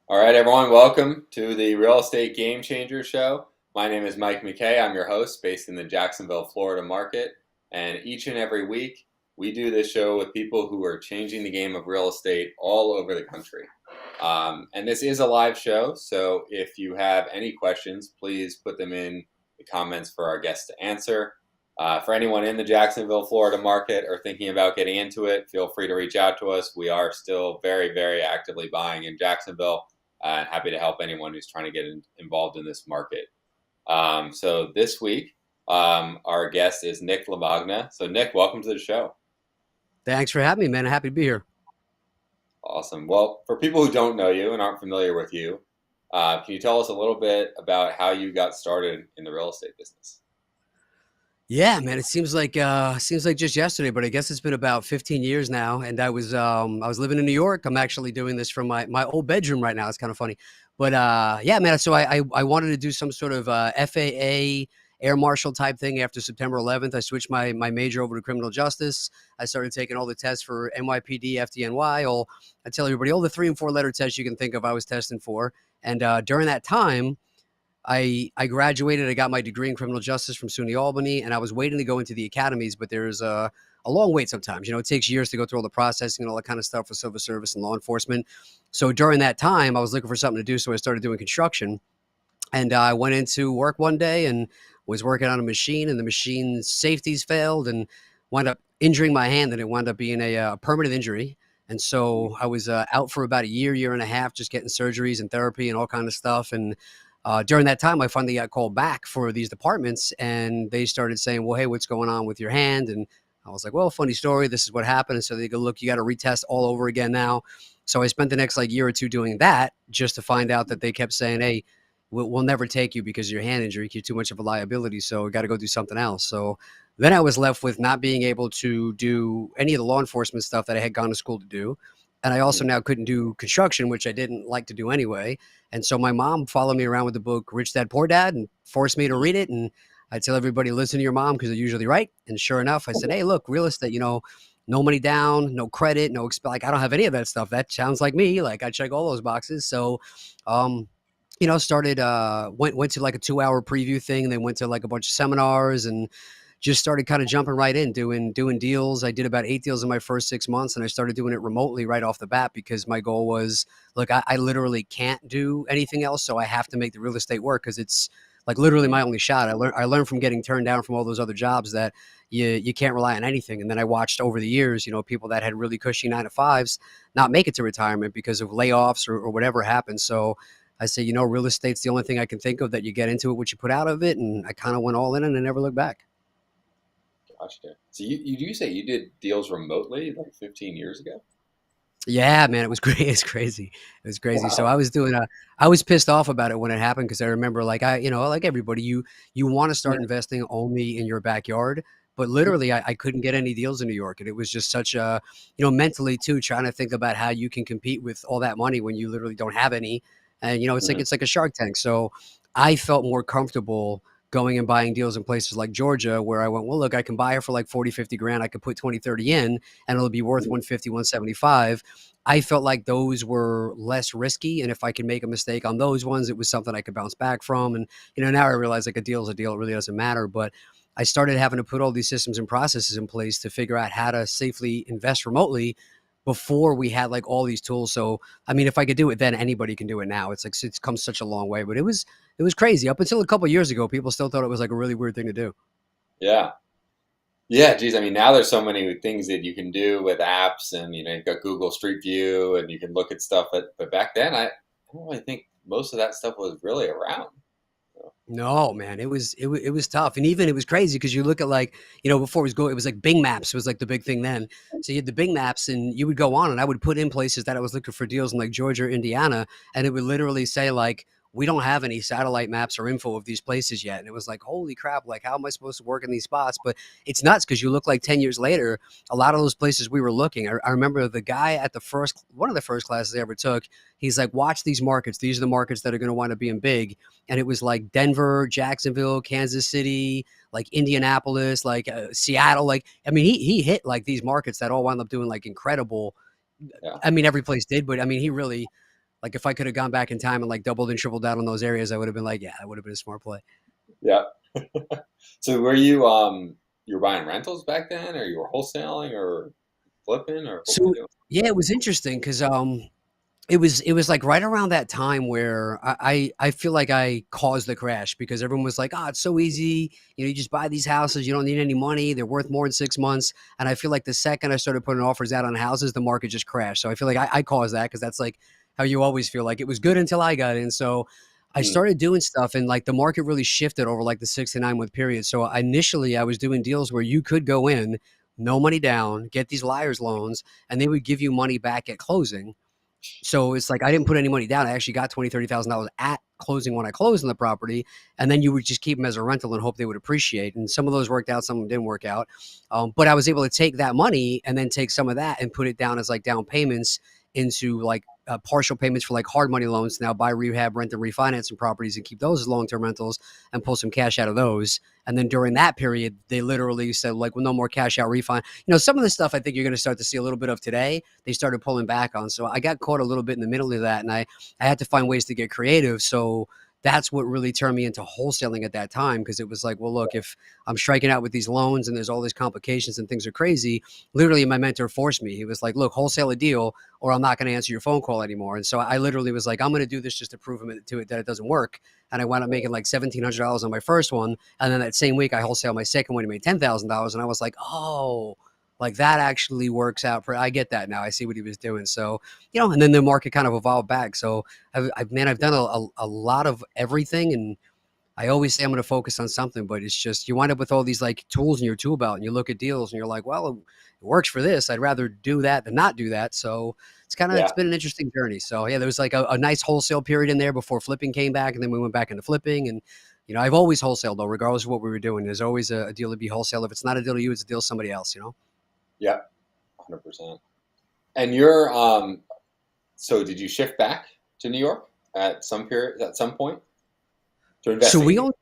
All right, everyone, welcome to the Real Estate Game Changer Show. My name is Mike McKay. I'm your host based in the Jacksonville, Florida market. And each and every week, we do this show with people who are changing the game of real estate all over the country. And this is a live show, so if you have any questions, please put them in the comments for our guests to answer. For anyone in the Jacksonville, Florida market or thinking about getting into it, feel free to reach out to us. We are still very, very actively buying in Jacksonville and happy to help anyone who's trying to get involved in this market. So this week, our guest is Nick Lamagna. So Nick, welcome to the show. Thanks for having me, man. I'm happy to be here. Awesome. Well, for people who don't know you and aren't familiar with you, can you tell us a little bit about how you got started in the real estate business? Yeah, man. It seems like just yesterday, but I guess it's been about 15 years now. And I was living in New York. I'm actually doing this from my old bedroom right now. It's kind of funny, but yeah, man. So I wanted to do some sort of FAA air marshal type thing after September 11th. I switched my major over to criminal justice. I started taking all the tests for NYPD, FDNY. I tell everybody all the 3 and 4 letter tests you can think of. I was testing for, and during that time. I graduated. I got my degree in criminal justice from SUNY Albany, and I was waiting to go into the academies, but there's a long wait sometimes. It takes years to go through all the processing and all that kind of stuff for civil service and law enforcement. So during that time, I was looking for something to do, so I started doing construction. And I went into work one day and was working on a machine, and the machine's safeties failed and wound up injuring my hand, and it wound up being a permanent injury. And so I was out for about a year and a half, just getting surgeries and therapy and all kind of stuff. And during that time, I finally got called back for these departments, and they started saying, "Well, hey, what's going on with your hand?" And I was like, "Well, funny story. This is what happened." And so they go, "Look, you got to retest all over again now." So I spent the next like year or two doing that, just to find out that they kept saying, "Hey, we'll never take you because of your hand injury. You're too much of a liability. So we got to go do something else." So then I was left with not being able to do any of the law enforcement stuff that I had gone to school to do. And I also Mhm. now couldn't do construction, which I didn't like to do anyway. And so my mom followed me around with the book Rich Dad Poor Dad and forced me to read it. And I tell everybody, listen to your mom because they're usually right. And sure enough, I said, hey, look, real estate, no money down, no credit, like I don't have any of that stuff. That sounds like me. Like I check all those boxes. So um, started went to like a 2 hour preview thing, and then went to like a bunch of seminars and just started kind of jumping right in, doing deals. I did about 8 deals in my first 6 months, and I started doing it remotely right off the bat because my goal was, look, I literally can't do anything else, so I have to make the real estate work because it's like literally Mhm. my only shot. I learned from getting turned down from all those other jobs that you can't rely on anything. And then I watched over the years, people that had really cushy 9 to 5s not make it to retirement because of layoffs or whatever happened. So I say, real estate's the only thing I can think of that you get into it, what you put out of it. And I kind of went all in and I never looked back. Gotcha. So you do say you did deals remotely like 15 years ago? Yeah, man, it was great. It's crazy. It was crazy. So Wow. I was pissed off about it when it happened because I remember, like like everybody, you want to Yeah. start investing only in your backyard, but Mhm. literally, I couldn't get any deals in New York, and it was just such a, mentally too, trying to think about how you can compete with all that money when you literally don't have any, and Mhm. it's like a Shark Tank. So I felt more comfortable going and buying deals in places like Georgia, where I went, well, look, I can buy it for like 40, 50 grand. I could put 20, 30 in, and it'll be worth Mhm. 150, 175. I felt like those were less risky, and if I could make a mistake on those ones, it was something I could bounce back from. And now I realize like a deal is a deal; it really doesn't matter. But I started having to put all these systems and processes in place to figure out how to safely invest remotely before we had like all these tools. So I mean, if I could do it then, anybody can do it now. It's like it's come such a long way, but it was crazy up until a couple of years ago. People still thought it was like a really weird thing to do. Yeah. Yeah, geez. I mean, now there's so many things that you can do with apps, and you've got Google Street View, and you can look at stuff. But back then, I don't really think most of that stuff was really around. So, No, man, it was tough, and even it was crazy because you look at like before it was like Bing Maps was like the big thing then. So you had the Bing Maps, and you would go on, and I would put in places that I was looking for deals in like Georgia or Indiana, and it would literally say like, we don't have any satellite maps or info of these places yet, and it was like, holy crap, like how am I supposed to work in these spots? But it's nuts because you look like 10 years later, a lot of those places we were looking. I remember the guy at the first one of the first classes I ever took. He's like, watch these markets. These are the markets that are going to wind up being big, and it was like Denver, Jacksonville, Kansas City, like Indianapolis, like Seattle. Like, I mean, he hit like these markets that all wound up doing like incredible. yeah. I mean, every place did, but I mean, he really. Like if I could have gone back in time and like doubled and tripled down on those areas, I would have been like, yeah, that would have been a smart play. Yeah. So were you were buying rentals back then, or you were wholesaling, or flipping, or what were you So doing? yeah, it was interesting because it was like right around that time where I feel like I caused the crash because everyone was like, "Oh, it's so easy. You just buy these houses. You don't need any money. They're worth more in 6 months." And I feel like the second I started putting offers out on houses, the market just crashed. So I feel like I caused that because that's like how you always feel. Like it was good until I got in. So I Hmm. started doing stuff, and like the market really shifted over like the 6 to 9 month period. So initially, I was doing deals where you could go in, no money down, get these liars loans, and they would give you money back at closing. So it's like I didn't put any money down. I actually got $20,000, $30,000 at closing when I closed on the property, and then you would just keep them as a rental and hope they would appreciate. And some of those worked out, some of them didn't work out. But I was able to take that money and then take some of that and put it down as like down payments into like partial payments for like hard money loans. Now buy rehab, rent, and refinancing properties and keep those as long term rentals and pull some cash out of those. And then during that period, they literally said like, well, no more cash out refi. Some of the stuff I think you're going to start to see a little bit of today they started pulling back on. So I got caught a little bit in the middle of that, and I had to find ways to get creative. So that's what really turned me into wholesaling at that time because it was like, well, look, if I'm striking out with these loans and there's all these complications and things are crazy, literally my mentor forced me. He was like, look, wholesale a deal or I'm not going to answer your phone call anymore. And so I literally was like, I'm going to do this just to prove to it that it doesn't work. And I wound up making like $1,700 on my first one. And then that same week I wholesaled my second one and made $10,000. And I was like, oh, like that actually works out for I get that now. I see what he was doing. So, and then the market kind of evolved back. So I've done a lot of everything. And I always say I'm going to focus on something, but it's just, you wind up with all these like tools in your tool belt and you look at deals and you're like, well, it works for this. I'd rather do that than not do that. So it's Yeah, been an interesting journey. So yeah, there was like a nice wholesale period in there before flipping came back. And then we went back into flipping and, I've always wholesaled though, regardless of what we were doing. There's always a deal to be wholesale. If it's not a deal to you, it's a deal to somebody else. yeah, 100%. And so did you shift back to New York at some period, at some point to So investing in New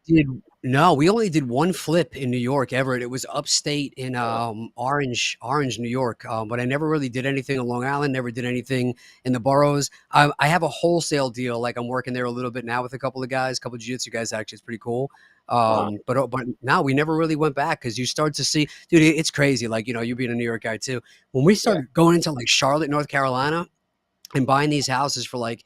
we only did one flip in New York ever. It was upstate in York? Orange, New York. But I never really did anything on Long Island. Never did anything in the boroughs. I have a wholesale deal. Like I'm working there a little bit now with a couple of guys, a couple of jiu-jitsu guys. Actually, it's pretty cool. Uh-huh. But now we never really went back because you start to see, dude, it's crazy. Like you being a New York guy too. When we Yeah, started going into like Charlotte, North Carolina, and buying these houses for like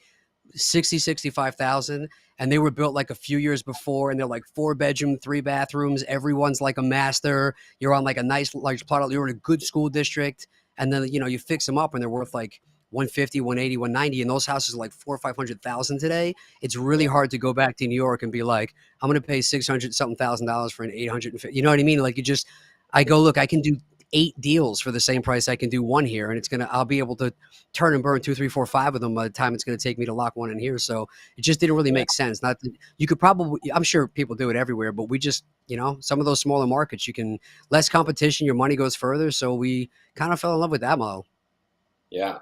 65,000 and they were built like a few years before and they're like 4 bedroom 3 bathrooms, everyone's like a master, you're on like a nice large plot, you're in a good school district, and then you fix them up and they're worth like 150, 180, 190, and those houses are like 400,000 or 500,000 today. It's really yeah, hard to go back to New York and be like, I'm going to pay 600 something $1,000 for an 850, you know what I mean? Like I go, look, I can do 8 deals for the same price I can do one here, and I'll be able to turn and burn two, three, four, five of them by the time it's going to take me to lock one in here. So it just didn't really yeah, make sense. Not that you could probably, I'm sure people do it everywhere, but we just, some of those smaller markets, you can less competition, your money goes further. So we kind of fell in love with that model. yeah.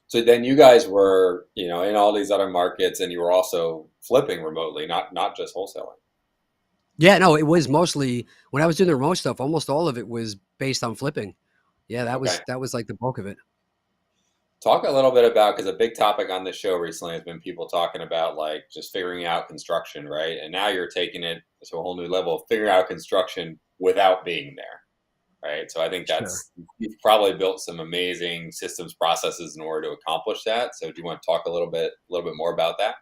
So then you guys were, in all these other markets, and you were also flipping remotely, not just wholesaling. Yeah, no, it was mostly when I was doing the remote stuff, almost all of it was based on flipping. Yeah, that Okay. was that was like the bulk of it. Talk a little bit about, because a big topic on this show recently has been people talking about like just figuring out construction, right? And now you're taking it to a whole new level of figuring out construction without being there, right? So I think Sure. you've probably built some amazing systems processes in order to accomplish that. So do you want to talk a little bit more about that?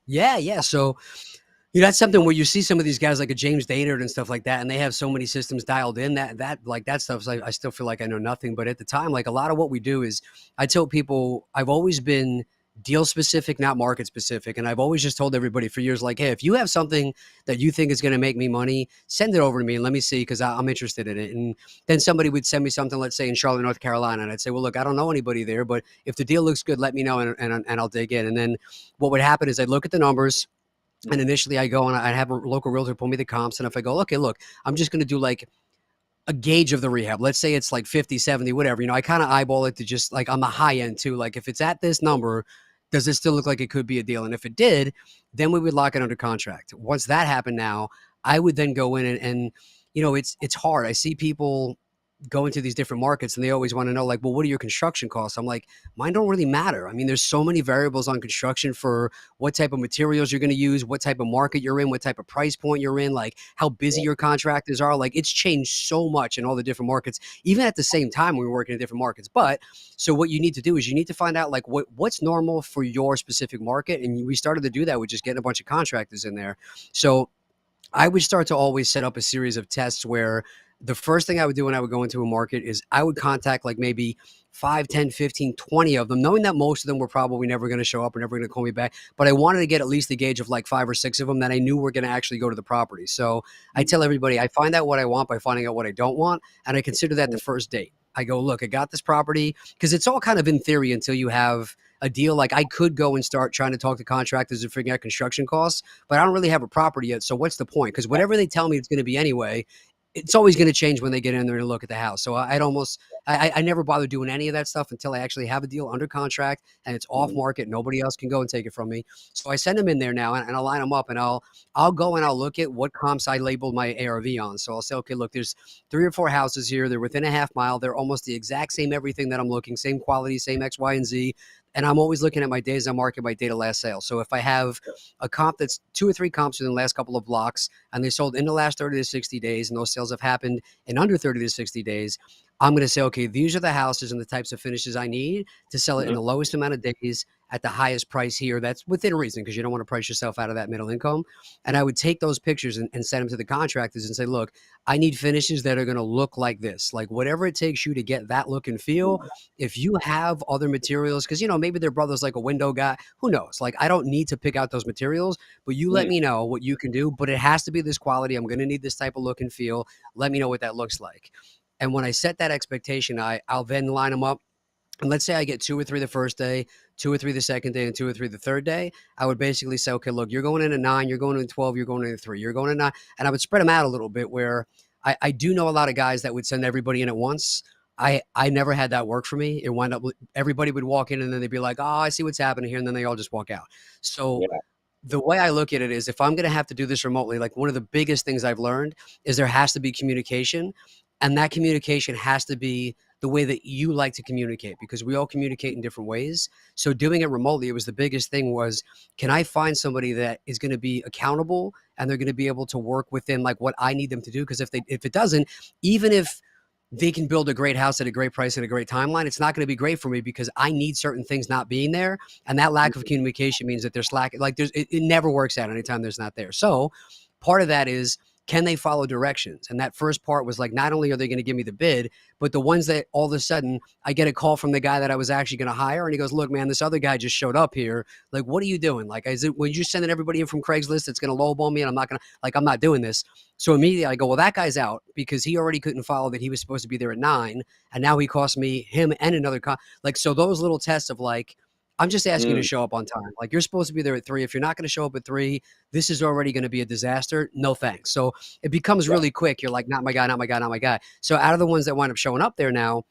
Yeah, yeah. So that's something where you see some of these guys like a James Daynard and stuff like that, and they have so many systems dialed in that like that stuff. So I still feel like I know nothing, but at the time, like a lot of what we do is, I tell people I've always been deal specific, not market specific, and I've always just told everybody for years, like, hey, if you have something that you think is going to make me money, send it over to me and let me see because I'm interested in it. And then somebody would send me something, let's say in Charlotte, North Carolina, and I'd say, well, look, I don't know anybody there, but if the deal looks good, let me know and I'll dig in. And then what would happen is I'd look at the numbers. And initially I go and I have a local realtor pull me the comps. And if I go, okay, look, I'm just going to do like a gauge of the rehab. Let's say it's like 50, 70, whatever. I kind of eyeball it to just like on the high end too. Like if it's at this number, does it still look like it could be a deal? And if it did, then we would lock it under contract. Once that happened now, I would then go in and it's hard. I see people go into these different markets and they always want to know like, well, what are your construction costs? I'm like, mine don't really matter. I mean, there's so many variables on construction for what type of materials you're going to use, what type of market you're in, what type of price point you're in, like how busy Yeah. your contractors are. Like it's changed so much in all the different markets, even at the same time we were working in different markets. But so what you need to do is you need to find out like what's normal for your specific market. And we started to do that with just getting a bunch of contractors in there. So I would start to always set up a series of tests where the first thing I would do when I would go into a market is I would contact like maybe 5, 10, 15, 20 of them, knowing that most of them were probably never going to show up or never going to call me back. But I wanted to get at least a gauge of like 5 or 6 of them that I knew were going to actually go to the property. So I tell everybody I find out what I want by finding out what I don't want. And I consider that the first date. I go, look, I got this property because it's all kind of in theory until you have a deal. Like I could go and start trying to talk to contractors and figure out construction costs, but I don't really have a property yet. So what's the point? Because whatever they tell me it's going to be anyway, it's always going to change when they get in there and look at the house. So I'd almost, I never bother doing any of that stuff until I actually have a deal under contract and it's off Mhm. market. Nobody else can go and take it from me. So I send them in there now and I'll line them up and I'll go and I'll look at what comps I labeled my ARV on. So I'll say, okay, look, there's 3 or 4 houses here. They're within a half mile. They're almost the exact same everything that I'm looking, same quality, same X, Y, and Z. And I'm always looking at my days on market, my date of last sale. So if I have a comp that's 2 or 3 comps within the last couple of blocks and they sold in the last 30 to 60 days and those sales have happened in under 30 to 60 days, I'm going to say, okay, these are the houses and the types of finishes I need to sell it in Mhm. the lowest amount of days at the highest price here. That's within reason because you don't want to price yourself out of that middle income. And I would take those pictures and send them to the contractors and say, look, I need finishes that are going to look like this, like whatever it takes you to get that look and feel. If you have other materials, because maybe their brother's like a window guy, who knows? Like I don't need to pick out those materials, but you let Mm. me know what you can do. But it has to be this quality. I'm going to need this type of look and feel. Let me know what that looks like. And when I set that expectation, I'll then line them up. And let's say I get 2 or 3 the first day, 2 or 3 the second day, and 2 or 3 the third day. I would basically say, okay, look, you're going in at 9, you're going in at 12, you're going in at 3, you're going in at 9. And I would spread them out a little bit where I do know a lot of guys that would send everybody in at once. I never had that work for me. It wound up everybody would walk in and then they'd be like, oh, I see what's happening here. And then they all just walk out. So Yeah. the way I look at it is if I'm going to have to do this remotely, like one of the biggest things I've learned is there has to be communication. And that communication has to be the way that you like to communicate because we all communicate in different ways. So doing it remotely, it was the biggest thing was, can I find somebody that is going to be accountable and they're going to be able to work within like what I need them to do? Because if it doesn't, even if they can build a great house at a great price at a great timeline, it's not going to be great for me because I need certain things not being there. And that lack of Mhm. communication means that they're slacking. Like it never works out anytime there's not there. So part of that is, can they follow directions? And that first part was like, not only are they going to give me the bid, but the ones that all of a sudden I get a call from the guy that I was actually going to hire. And he goes, look, man, this other guy just showed up here. Like, what are you doing? Like, is it when you're sending everybody in from Craigslist, it's going to lowball me and I'm not going to, like, I'm not doing this. So immediately I go, well, that guy's out because he already couldn't follow that he was supposed to be there at 9. And now he cost me him and another like, so those little tests of like, I'm just asking you to Mm. show up on time. Like you're supposed to be there at 3. If you're not going to show up at 3, this is already going to be a disaster. No thanks. So it becomes Yeah. really quick. You're like, not my guy, not my guy, not my guy. So out of the ones that wind up showing up there now,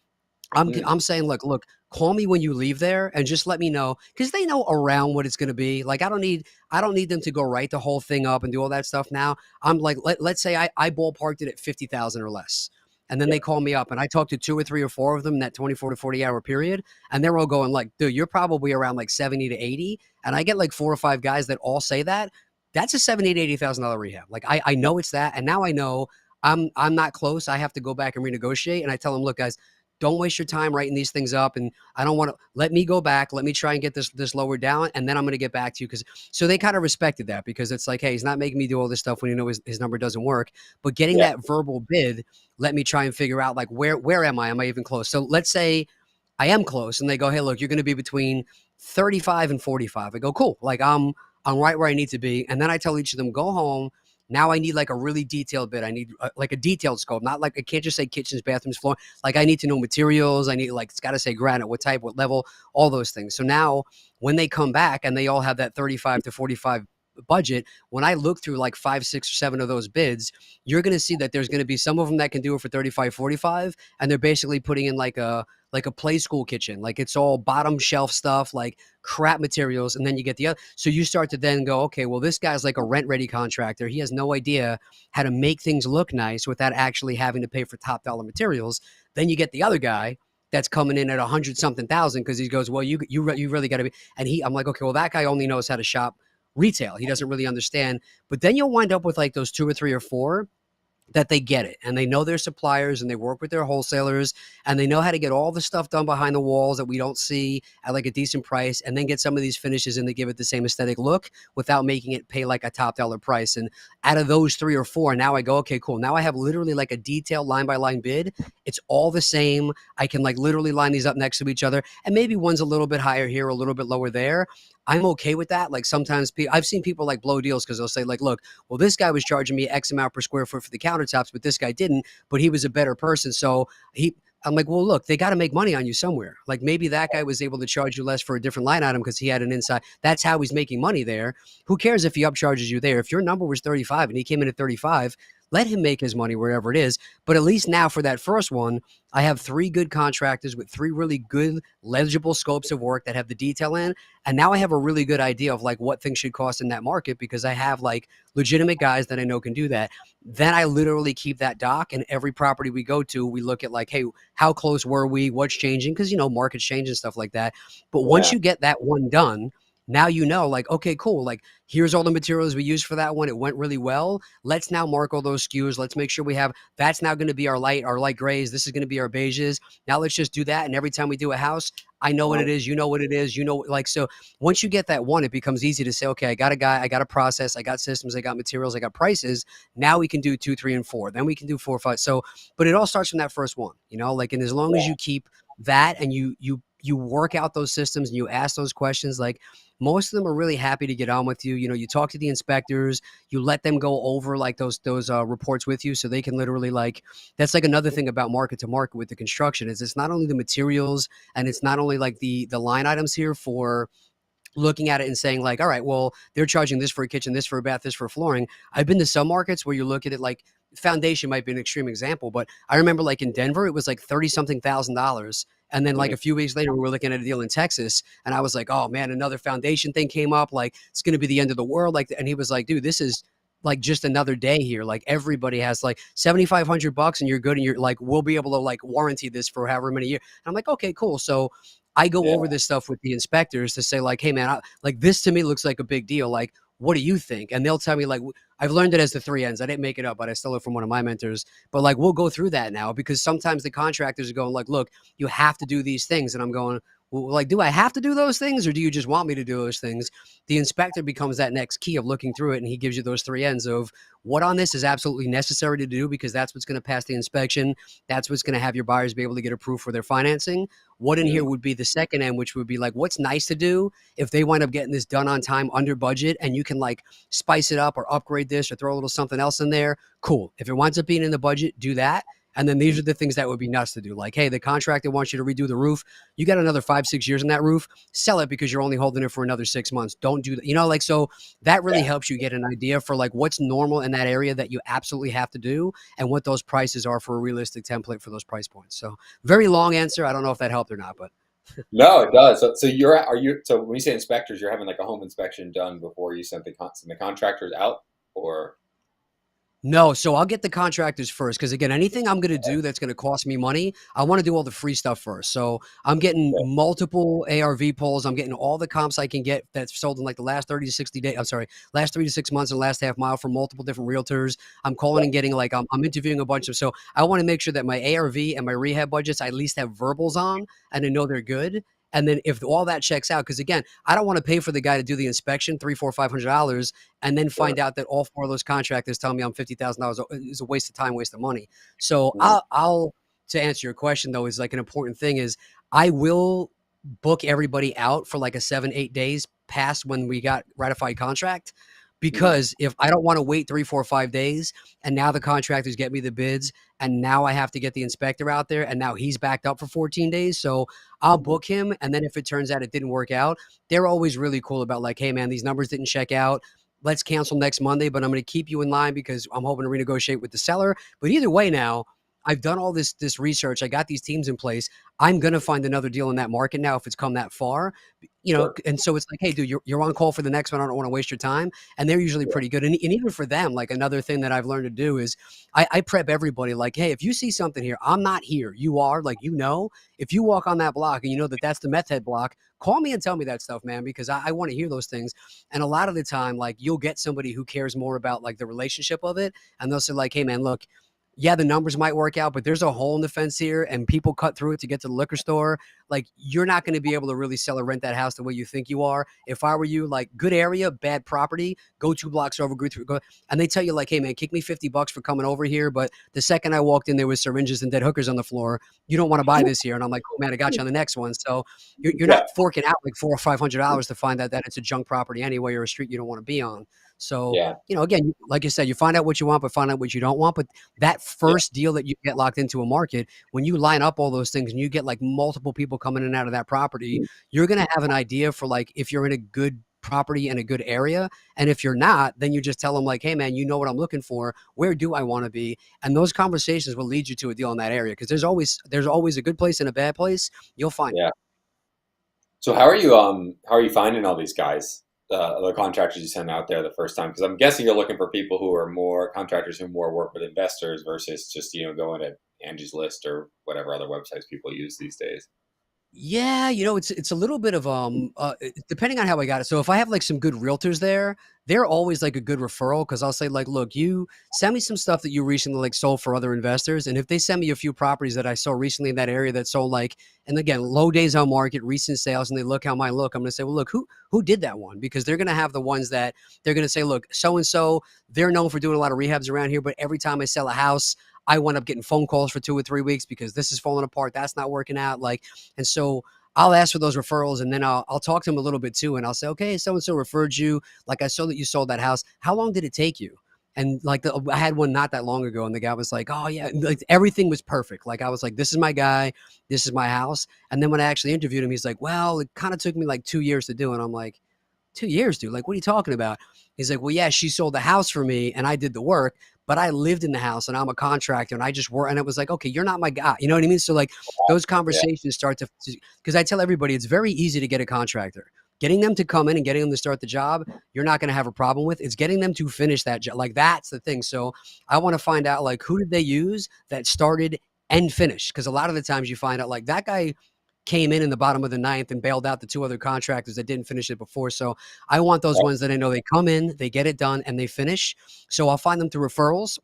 I'm Mm. I'm saying, look, call me when you leave there and just let me know because they know around what it's going to be. Like I don't need them to go write the whole thing up and do all that stuff. Now I'm like, let's say I ballparked it at 50,000 or less. And then Yeah. they call me up and I talk to 2 or 3 or 4 of them in that 24 to 40 hour period. And they're all going like, dude, you're probably around like 70 to 80. And I get like 4 or 5 guys that all say that. That's a 70 to $80,000 rehab. Like I Yeah. know it's that. And now I know I'm not close. I have to go back and renegotiate. And I tell them, look, guys, don't waste your time writing these things up. And I don't want to let me go back. Let me try and get this lower down. And then I'm going to get back to you. So they kind of respected that because it's like, hey, he's not making me do all this stuff when you know his number doesn't work. But getting Yeah. that verbal bid, let me try and figure out like where am I? Am I even close? So let's say I am close and they go, hey, look, you're going to be between 35 and 45. I go, cool. Like I'm right where I need to be. And then I tell each of them, go home. Now I need like a really detailed bid. I need like a detailed scope, not like I can't just say kitchens, bathrooms, floor. Like I need to know materials. I need like it's got to say granite, what type, what level, all those things. So now when they come back and they all have that 35 to 45 budget, when I look through like 5, 6, or 7 of those bids, you're going to see that there's going to be some of them that can do it for 35, 45, and they're basically putting in like a play school kitchen. Like it's all bottom shelf stuff, like crap materials. And then you get the other. So you start to then go, okay, well, this guy's like a rent ready contractor. He has no idea how to make things look nice without actually having to pay for top dollar materials. Then you get the other guy that's coming in at 100 something thousand because he goes, well, you really got to be. And I'm like, okay, well, that guy only knows how to shop retail. He doesn't really understand. But then you'll wind up with like those 2 or 3 or 4 that they get it and they know their suppliers and they work with their wholesalers and they know how to get all the stuff done behind the walls that we don't see at like a decent price and then get some of these finishes and they give it the same aesthetic look without making it pay like a top dollar price. And out of those 3 or 4, now I go, okay, cool. Now I have literally like a detailed line by line bid. It's all the same. I can like literally line these up next to each other and maybe one's a little bit higher here, a little bit lower there. I'm okay with that. Like sometimes I've seen people like blow deals because they'll say like, look, well, this guy was charging me X amount per square foot for the countertops, but this guy didn't, but he was a better person. So I'm like, well, look, they got to make money on you somewhere. Like maybe that guy was able to charge you less for a different line item because he had an inside. That's how he's making money there. Who cares if he upcharges you there? If your number was 35 and he came in at 35, let him make his money wherever it is. But at least now for that first one, I have 3 good contractors with 3 really good, legible scopes of work that have the detail in. And now I have a really good idea of like what things should cost in that market because I have like legitimate guys that I know can do that. Then I literally keep that doc and every property we go to, we look at like, hey, how close were we? What's changing? Because, markets change and stuff like that. But once Yeah. you get that one done, now like, okay, cool. Like, here's all the materials we used for that one. It went really well. Let's now mark all those SKUs. Let's make sure we have that's now going to be our light grays. This is going to be our beiges. Now let's just do that. And every time we do a house, I know what it is. You know what it is. Like, so once you get that one, it becomes easy to say, okay, I got a guy, I got a process, I got systems, I got materials, I got prices. Now we can do 2, 3, and 4. Then we can do 4, 5. So, but it all starts from that first one, like, and as long as Yeah. you keep that and you work out those systems and you ask those questions, like most of them are really happy to get on with you. You talk to the inspectors, you let them go over like those reports with you so they can literally like, that's like another thing about market to market with the construction is it's not only the materials and it's not only like the line items here for looking at it and saying like, all right, well, they're charging this for a kitchen, this for a bath, this for flooring. I've been to some markets where you look at it like foundation might be an extreme example, but I remember like in Denver, it was like 30 something $1,000. And then like Mhm. a few weeks later, we were looking at a deal in Texas and I was like, oh man, another foundation thing came up. Like it's going to be the end of the world. Like, and he was like, dude, this is like just another day here. Like everybody has like $7,500 and you're good. And you're like, we'll be able to like warranty this for however many years. And I'm like, okay, cool. So I go Yeah. over this stuff with the inspectors to say like, hey man, like this to me looks like a big deal. Like, what do you think? And they'll tell me like, I've learned it as the 3 ends. I didn't make it up, but I stole it from one of my mentors. But like, we'll go through that now because sometimes the contractors are going like, look, you have to do these things. And I'm going, well, like, do I have to do those things or do you just want me to do those things? The inspector becomes that next key of looking through it. And he gives you those 3 ends of what on this is absolutely necessary to do because that's what's going to pass the inspection. That's what's going to have your buyers be able to get approved for their financing. What in Mhm. here would be the second end, which would be like, what's nice to do if they wind up getting this done on time under budget and you can like spice it up or upgrade this or throw a little something else in there. Cool. If it winds up being in the budget, do that. And then these are the things that would be nuts to do. Like, hey, the contractor wants you to redo the roof. You got another 5, 6 years in that roof. Sell it because you're only holding it for another 6 months. Don't do that. Like, so that really Yeah. helps you get an idea for like what's normal in that area that you absolutely have to do and what those prices are for a realistic template for those price points. So very long answer. I don't know if that helped or not, but No, it does. So so when you say inspectors, you're having like a home inspection done before you send the contractors out, or no, so I'll get the contractors first because again, anything I'm gonna do that's gonna cost me money, I want to do all the free stuff first. So I'm getting okay. multiple ARV polls. I'm getting all the comps I can get that's sold in like the last 30 to 60 days. I'm sorry, last 3 to 6 months and last half mile from multiple different realtors. I'm calling and getting like I'm interviewing a bunch of. So I want to make sure that my ARV and my rehab budgets I at least have verbals on and I know they're good. And then if all that checks out, because again, I don't want to pay for the guy to do the inspection, 3, 4, $500, and then Sure. find out that all 4 of those contractors tell me I'm $50,000 is a waste of time, waste of money. So Mhm. I'll to answer your question though is like an important thing is I will book everybody out for like a 7, 8 days past when we got ratified contract. Mhm. Because if I don't want to wait 3, 4, 5 days, and now the contractors get me the bids, and now I have to get the inspector out there, and now he's backed up for 14 days. So I'll Mhm. book him, and then if it turns out it didn't work out, they're always really cool about like, hey man, these numbers didn't check out let's cancel next Monday, but I'm going to keep you in line because I'm hoping to renegotiate with the seller. But either way now, I've done all this research. I got these teams in place. I'm going to find another deal in that market now if it's come that far, Sure. and so it's like, hey, dude, you're on call for the next one. I don't want to waste your time. And they're usually Yeah. pretty good. And even for them, like another thing that I've learned to do is I prep everybody like, hey, if you see something here, I'm not here. You are like, if you walk on that block and you know that that's the meth head block, call me and tell me that stuff, man, because I want to hear those things. And a lot of the time, like you'll get somebody who cares more about like the relationship of it. And they'll say like, hey, man, look, yeah, the numbers might work out, but there's a hole in the fence here and people cut through it to get to the liquor store. Like you're not going to be able to really sell or rent that house the way you think you are. If I were you, like good area, bad property, go 2 blocks over, go through, go. And they tell you like, hey man, kick me $50 for coming over here. But the second I walked in, there was syringes and dead hookers on the floor. You don't want to buy this here. And I'm like, oh man, I got you on the next one. So you're Yeah. not forking out like $400 or $500 to find out that it's a junk property anyway, or a street you don't want to be on. So, Yeah. again, like you said, you find out what you want, but find out what you don't want. But that Yeah. first deal that you get locked into a market, when you line up all those things and you get like multiple people coming in and out of that property, you're going to have an idea for like if you're in a good property in a good area. And if you're not, then you just tell them like, hey man, you know what I'm looking for. Where do I want to be? And those conversations will lead you to a deal in that area because there's always a good place and a bad place. You'll find it. Yeah. So how are you finding all these guys, the contractors you send out there the first time? Because I'm guessing you're looking for people who are more contractors who more work with investors versus just going to Angie's List or whatever other websites people use these days. Yeah, it's a little bit of depending on how I got it. So if I have like some good realtors there, they're always like a good referral because I'll say like, look, you send me some stuff that you recently like sold for other investors, and if they send me a few properties that I saw recently in that area that sold like, and again, low days on market, recent sales, and they look how mine look, I'm gonna say, well, look, who did that one? Because they're gonna have the ones that they're gonna say, look, so and so, they're known for doing a lot of rehabs around here, but every time I sell a house, I wind up getting phone calls for 2 or 3 weeks because this is falling apart, that's not working out, like. And so I'll ask for those referrals and then I'll talk to them a little bit too. And I'll say, okay, so and so referred you. Like I saw that you sold that house. How long did it take you? And like I had one not that long ago, and the guy was like, "Oh yeah," like everything was perfect. Like I was like, "This is my guy, this is my house." And then when I actually interviewed him, he's like, "Well, it kind of took me like 2 years to do." And I'm like, 2 years, dude. Like, what are you talking about? He's like, well, yeah, she sold the house for me and I did the work, but I lived in the house and I'm a contractor and I just work. And it was like, okay, you're not my guy. You know what I mean? So like those Yeah. conversations start because I tell everybody it's very easy to get a contractor. Getting them to come in and getting them to start the job, you're not going to have a problem with. It's getting them to finish that job. Like that's the thing. So I want to find out like who did they use that started and finished? Because a lot of the times you find out like that guy came in the bottom of the ninth and bailed out the two other contractors that didn't finish it before. So I want those ones that I know they come in, they get it done, and they finish. So I'll find them through referrals.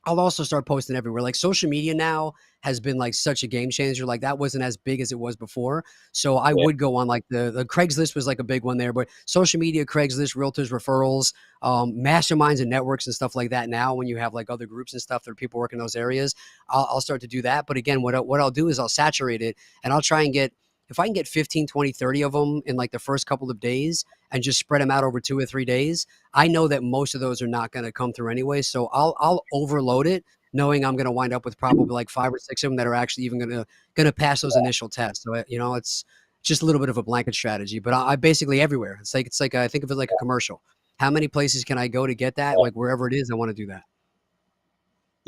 I'll also start posting everywhere. Like social media now has been like such a game changer. Like that wasn't as big as it was before. So I Yeah. would go on like the Craigslist was like a big one there, but social media, Craigslist, realtors, referrals, masterminds and networks and stuff like that. Now, when you have like other groups and stuff that are people work in those areas, I'll start to do that. But again, what I'll do is I'll saturate it and I'll try and get, if I can get 15, 20, 30 of them in like the first couple of days and just spread them out over 2 or 3 days, I know that most of those are not going to come through anyway. So I'll overload it, knowing I'm going to wind up with probably like 5 or 6 of them that are actually even going to pass those initial tests. So it's just a little bit of a blanket strategy, but I basically everywhere. It's like I think of it like a commercial. How many places can I go to get that? Like wherever it is, I want to do that.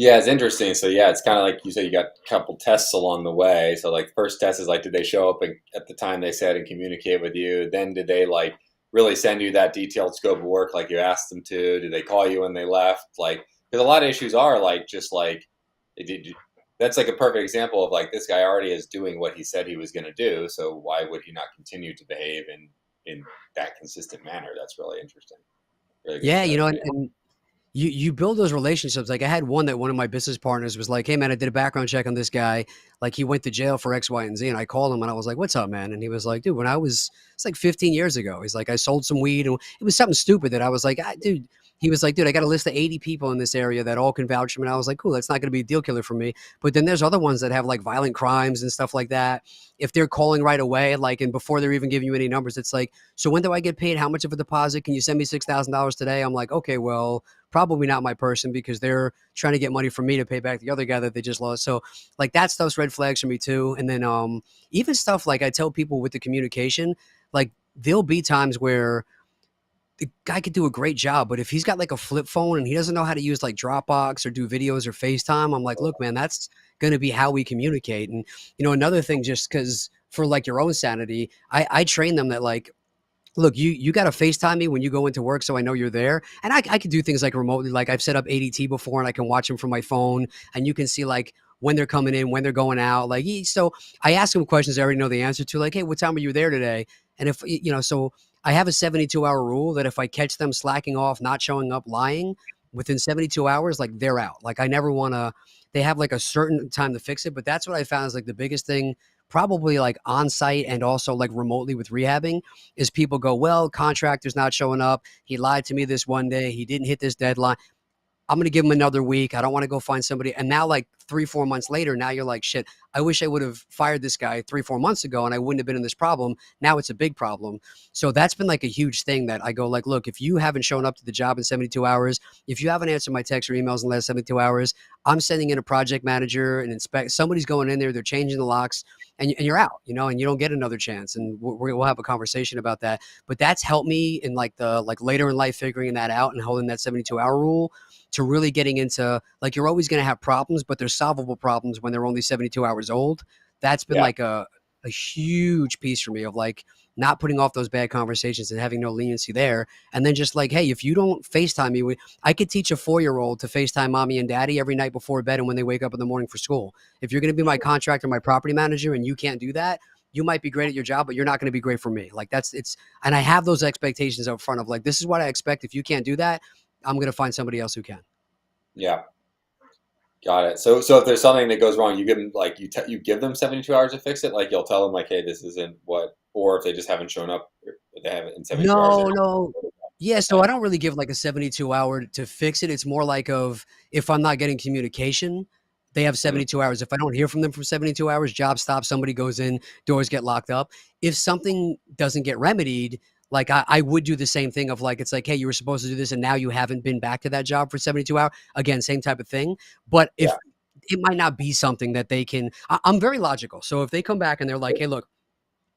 Yeah, it's interesting. So yeah, it's kind of like you said, you got a couple tests along the way. So like first test is like, did they show up at the time they said and communicate with you? Then did they like really send you that detailed scope of work like you asked them to? Did they call you when they left? Like, because a lot of issues are like just like, did you, that's like a perfect example of like this guy already is doing what he said he was going to do. So why would he not continue to behave in that consistent manner? That's really interesting. Really good Yeah, stuff. Yeah. and you build those relationships. Like I had one that one of my business partners was like, "Hey man, I did a background check on this guy. Like he went to jail for X, Y, and Z." And I called him and I was like, "What's up, man?" And he was like, "Dude, it's like 15 years ago. He's like, I sold some weed and it was something stupid that I was like, dude." He was like, "Dude, I got a list of 80 people in this area that all can vouch for me." And I was like, "Cool, that's not going to be a deal killer for me." But then there's other ones that have like violent crimes and stuff like that. If they're calling right away, like, and before they're even giving you any numbers, it's like, "So when do I get paid? How much of a deposit? Can you send me $6,000 today?" I'm like, "Okay, well, probably not my person because they're trying to get money from me to pay back the other guy that they just lost." So like that stuff's red flags for me too. And then even stuff like I tell people with the communication, like there'll be times where the guy could do a great job, but if he's got like a flip phone and he doesn't know how to use like Dropbox or do videos or FaceTime, I'm like, look, man, that's going to be how we communicate. And another thing, just because for like your own sanity, I train them that like, look, you got to FaceTime me when you go into work so I know you're there. And I can do things like remotely. Like I've set up ADT before and I can watch them from my phone and you can see like when they're coming in, when they're going out. Like, so I ask them questions I already know the answer to, like, hey, what time are you there today? And if, so I have a 72-hour rule that if I catch them slacking off, not showing up, lying within 72 hours, like they're out. Like I never want to, they have like a certain time to fix it. But that's what I found is like the biggest thing, probably like on site and also like remotely with rehabbing, is people go, well, contractor's not showing up. He lied to me this one day. He didn't hit this deadline. I'm going to give him another week. I don't want to go find somebody. And now, like 3, 4 months later, now you're like, shit, I wish I would have fired this guy 3, 4 months ago and I wouldn't have been in this problem. Now it's a big problem. So that's been like a huge thing that I go like, look, if you haven't shown up to the job in 72 hours, if you haven't answered my texts or emails in the last 72 hours, I'm sending in a project manager and inspect. Somebody's going in there, they're changing the locks and you're out, and you don't get another chance. And we'll have a conversation about that. But that's helped me in like the like later in life figuring that out and holding that 72-hour rule to really getting into like you're always going to have problems, but there's solvable problems when they're only 72 hours old. That's been Yeah. like a huge piece for me of like not putting off those bad conversations and having no leniency there. And then just like, hey, if you don't FaceTime me, I could teach a 4-year-old to FaceTime mommy and daddy every night before bed and when they wake up in the morning for school. If you're going to be my contractor, my property manager, and you can't do that, you might be great at your job, but you're not going to be great for me. Like and I have those expectations up front of like, this is what I expect. If you can't do that, I'm going to find somebody else who can. Yeah. Got it. So if there's something that goes wrong, you give them like you give them 72 hours to fix it. Like you'll tell them like, hey, this isn't what, or if they just haven't shown up, or they haven't in 72 hours. No, no. Yeah, so Okay. I don't really give like a 72-hour to fix it. It's more like of if I'm not getting communication, they have Mhm. 72 hours. If I don't hear from them for 72 hours, job stops, somebody goes in, doors get locked up. If something doesn't get remedied, like I would do the same thing of like, it's like, hey, you were supposed to do this and now you haven't been back to that job for 72 hours. Again, same type of thing. But Yeah. if it might not be something that they can, I'm very logical. So if they come back and they're like, hey, look,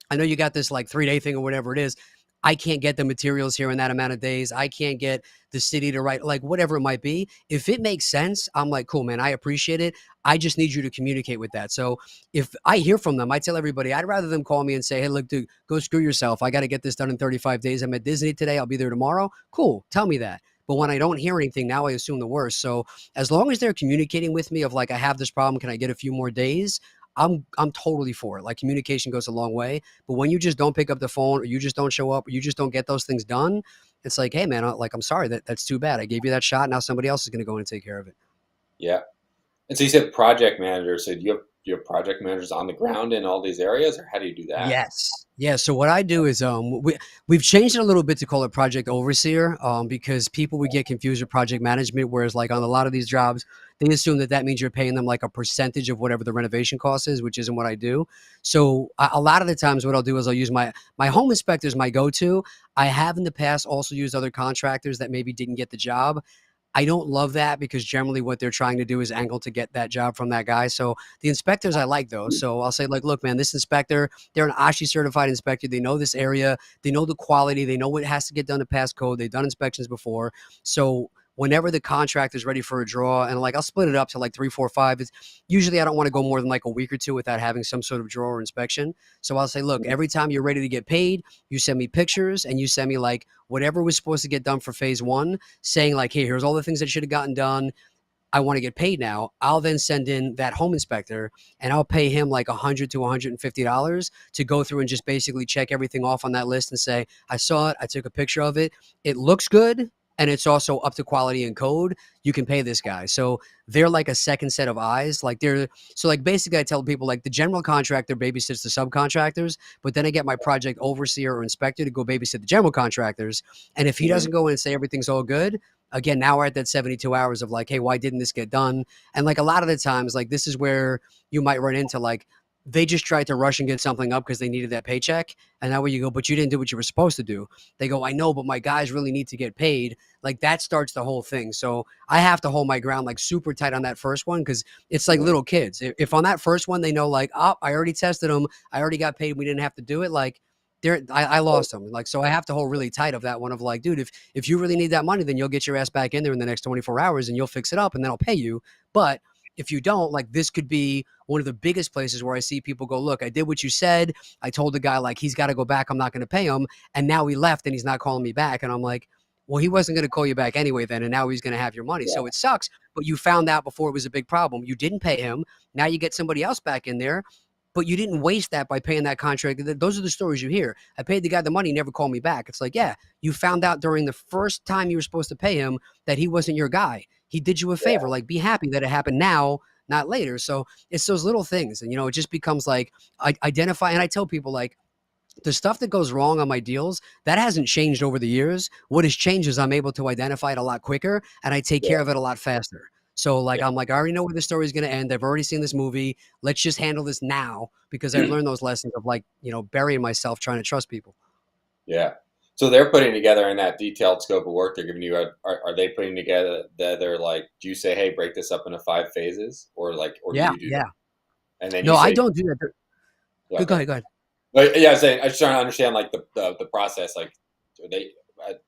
I know you got this like 3-day thing or whatever it is. I can't get the materials here in that amount of days. I can't get the city to write, like whatever it might be. If it makes sense, I'm like, cool, man, I appreciate it. I just need you to communicate with that. So if I hear from them, I tell everybody, I'd rather them call me and say, hey, look, dude, go screw yourself. I got to get this done in 35 days. I'm at Disney today. I'll be there tomorrow. Cool. Tell me that. But when I don't hear anything, now I assume the worst. So as long as they're communicating with me of like, I have this problem, can I get a few more days? I'm totally for it. Like communication goes a long way. But when you just don't pick up the phone or you just don't show up or you just don't get those things done, it's like, hey man, like I'm sorry that's too bad. I gave you that shot. Now somebody else is going to go in and take care of it. Yeah. And so you said project manager. So do you have project managers on the ground in all these areas, or how do you do that? Yes. Yeah. So what I do is we've changed it a little bit to call it project overseer because people would get confused with project management. Whereas like on a lot of these jobs, they assume that that means you're paying them like a percentage of whatever the renovation cost is, which isn't what I do. So a lot of the times what I'll do is I'll use my home inspectors, my go-to. I have in the past also used other contractors that maybe didn't get the job. I don't love that because generally what they're trying to do is angle to get that job from that guy. So the inspectors I like those. So I'll say like, look, man, this inspector, they're an ASHI certified inspector. They know this area. They know the quality. They know what has to get done to pass code. They've done inspections before. So whenever the contract is ready for a draw, and like I'll split it up to like 3, 4, 5. It's usually I don't want to go more than like a week or two without having some sort of draw or inspection. So I'll say, look, every time you're ready to get paid, you send me pictures and you send me like whatever was supposed to get done for phase one, saying like, hey, here's all the things that should have gotten done. I want to get paid now. I'll then send in that home inspector and I'll pay him like $100 to $150 to go through and just basically check everything off on that list and say, I saw it. I took a picture of it. It looks good. And it's also up to quality and code. You can pay this guy. So they're like a second set of eyes. So like basically I tell people like the general contractor babysits the subcontractors, but then I get my project overseer or inspector to go babysit the general contractors. And if he Mhm. doesn't go in and say everything's all good, again, now we're at that 72 hours of like, hey, why didn't this get done? And like a lot of the times, like this is where you might run into like, they just tried to rush and get something up because they needed that paycheck. And that way you go, but you didn't do what you were supposed to do. They go, I know, but my guys really need to get paid. Like that starts the whole thing. So I have to hold my ground like super tight on that first one because it's like Mhm. little kids. If on that first one they know like, oh, I already tested them, I already got paid, we didn't have to do it. Like I lost them. Like, so I have to hold really tight of that one of like, dude, if you really need that money, then you'll get your ass back in there in the next 24 hours and you'll fix it up and then I'll pay you. But if you don't, like, this could be one of the biggest places where I see people go, look, I did what you said. I told the guy, like, he's got to go back. I'm not going to pay him. And now he left and he's not calling me back. And I'm like, well, he wasn't going to call you back anyway then. And now he's going to have your money. Yeah, So it sucks. But you found out before it was a big problem. You didn't pay him. Now you get somebody else back in there. But you didn't waste that by paying that contract. Those are the stories you hear. I paid the guy the money, he never called me back. It's like, yeah, you found out during the first time you were supposed to pay him that he wasn't your guy. He did you a yeah, favor. Like, be happy that it happened now, not later. So it's those little things. And, it just becomes like, I identify. And I tell people, like, the stuff that goes wrong on my deals, that hasn't changed over the years. What has changed is I'm able to identify it a lot quicker and I take care yeah, of it a lot faster. So like, yeah, I'm like, I already know where the story is going to end. I've already seen this movie. Let's just handle this now because I've learned those lessons of, like, burying myself trying to trust people. yeah. So they're putting together in that detailed scope of work they're giving you. Are they putting together that they're like, do you say, hey, break this up into 5 phases, or like, or do Yeah. you do that? Yeah. And then you No, I say, don't do that. go Go ahead, go ahead. ahead. Go ahead. But yeah, I was trying to understand like the process. Like, are they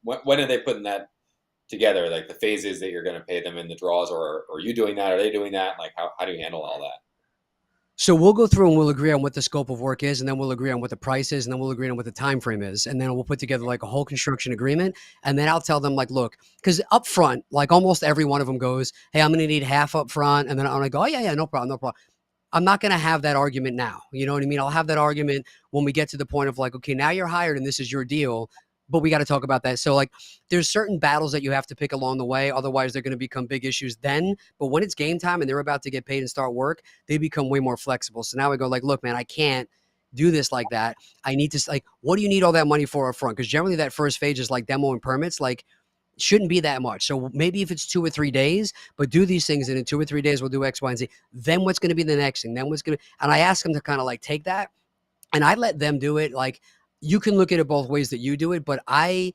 when are they putting that together? Like the phases that you're going to pay them in the draws, or are you doing that? Are they doing that? Like, how do you handle all that? So we'll go through and we'll agree on what the scope of work is, and then we'll agree on what the price is, and then we'll agree on what the time frame is, and then we'll put together like a whole construction agreement. And then I'll tell them, like, look, because up front, like, almost every one of them goes, hey, I'm going to need half up front, and then I'm like, oh yeah, yeah, no problem, no problem. I'm not going to have that argument now. You know what I mean? I'll have that argument when we get to the point of like, okay, now you're hired and this is your deal, but we got to talk about that. So like, there's certain battles that you have to pick along the way. Otherwise they're going to become big issues then. But when it's game time and they're about to get paid and start work, they become way more flexible. So now I go like, look, man, I can't do this like that. I need to, like, what do you need all that money for up front? Because generally that first phase is like demo and permits. Like, shouldn't be that much. So maybe if it's 2 or 3 days, but do these things and in 2 or 3 days we'll do X, Y, and Z. Then what's going to be the next thing? Then what's going to, and I ask them to kind of like take that and I let them do it. Like, you can look at it both ways that you do it, but I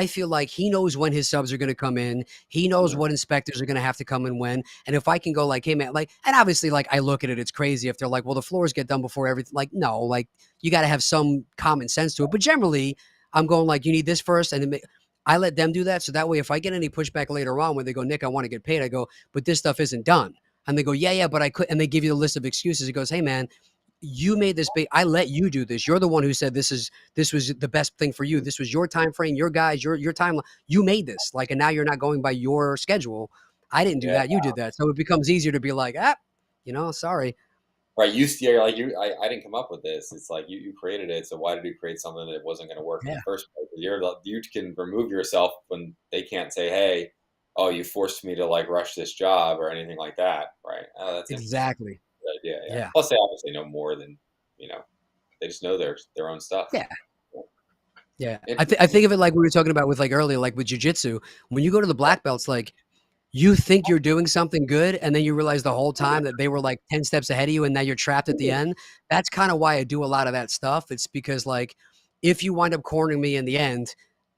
feel like he knows when his subs are going to come in. He knows Mhm. what inspectors are going to have to come in when. And if I can go like, hey man, like, and obviously like I look at it, it's crazy if they're like, well, the floors get done before everything. Like, no, like, you got to have some common sense to it. But generally, I'm going like, you need this first, and then I let them do that. So that way, if I get any pushback later on when they go, Nick, I want to get paid, I go, but this stuff isn't done. And they go, yeah, yeah, but I could. And they give you the list of excuses. It goes, hey man, you made this big. I let you do this. You're the one who said this was the best thing for you. This was your time frame, your guys, your timeline. You made this, like, and now you're not going by your schedule. I didn't do Yeah, that. You did that. So it becomes easier to be like, sorry. right. Yeah, like I didn't come up with this. It's like you created it. So why did you create something that wasn't going to work in Yeah, the first place? You can remove yourself when they can't say, hey, oh, you forced me to like rush this job or anything like that, right? Oh, that's interesting. exactly. Good idea. Yeah. Yeah. Plus, they obviously know more than you know. They just know their own stuff. Yeah. Yeah. I Interesting. think of it like we were talking about with like earlier, like with jujitsu. When you go to the black belts, like, you think you're doing something good, and then you realize the whole time that they were like 10 steps ahead of you, and now you're trapped at the end. That's kind of why I do a lot of that stuff. It's because, like, if you wind up cornering me in the end,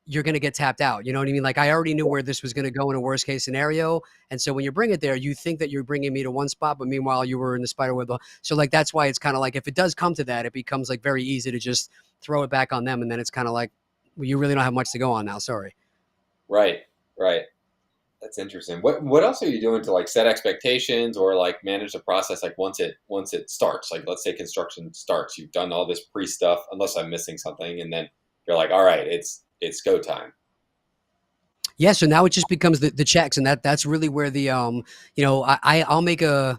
you're going to get tapped out. You know what I mean? Like, I already knew where this was going to go in a worst case scenario. And so when you bring it there, you think that you're bringing me to one spot, but meanwhile you were in the spider web. So like, that's why it's kind of like, if it does come to that, it becomes like very easy to just throw it back on them. And then it's kind of like, well, you really don't have much to go on now. Sorry. Right. Right. That's interesting. What else are you doing to like set expectations or like manage the process? Like once it starts, like let's say construction starts, you've done all this pre stuff, unless I'm missing something, and then you're like, all right, it's go time. Yeah, so now it just becomes the checks, and that's really where the I'll make an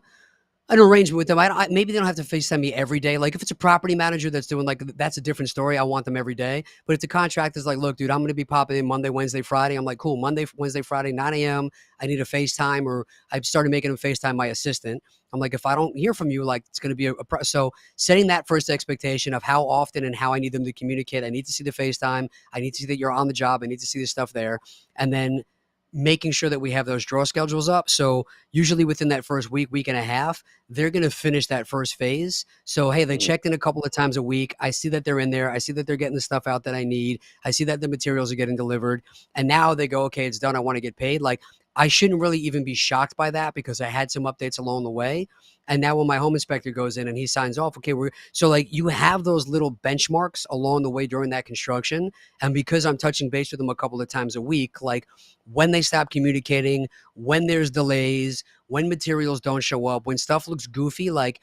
arrangement with them. Maybe they don't have to FaceTime me every day. Like, if it's a property manager that's doing, like, that's a different story. I want them every day. But if the contractor's like, look, dude, I'm going to be popping in Monday, Wednesday, Friday. I'm like, cool. Monday, Wednesday, Friday, 9 a.m. I need a FaceTime, or I've started making them FaceTime my assistant. I'm like, if I don't hear from you, like, it's going to be so setting that first expectation of how often and how I need them to communicate. I need to see the FaceTime. I need to see that you're on the job. I need to see the stuff there. And then making sure that we have those draw schedules up. So usually within that first week and a half, they're going to finish that first phase. So, hey, they Mhm. checked in a couple of times a week. I see that they're in there. I see that they're getting the stuff out that I need. I see that the materials are getting delivered. And now they go, okay, it's done. I want to get paid. Like, I shouldn't really even be shocked by that because I had some updates along the way. And now when my home inspector goes in and he signs off, okay, we're so like you have those little benchmarks along the way during that construction. And because I'm touching base with them a couple of times a week, like when they stop communicating, when there's delays, when materials don't show up, when stuff looks goofy, like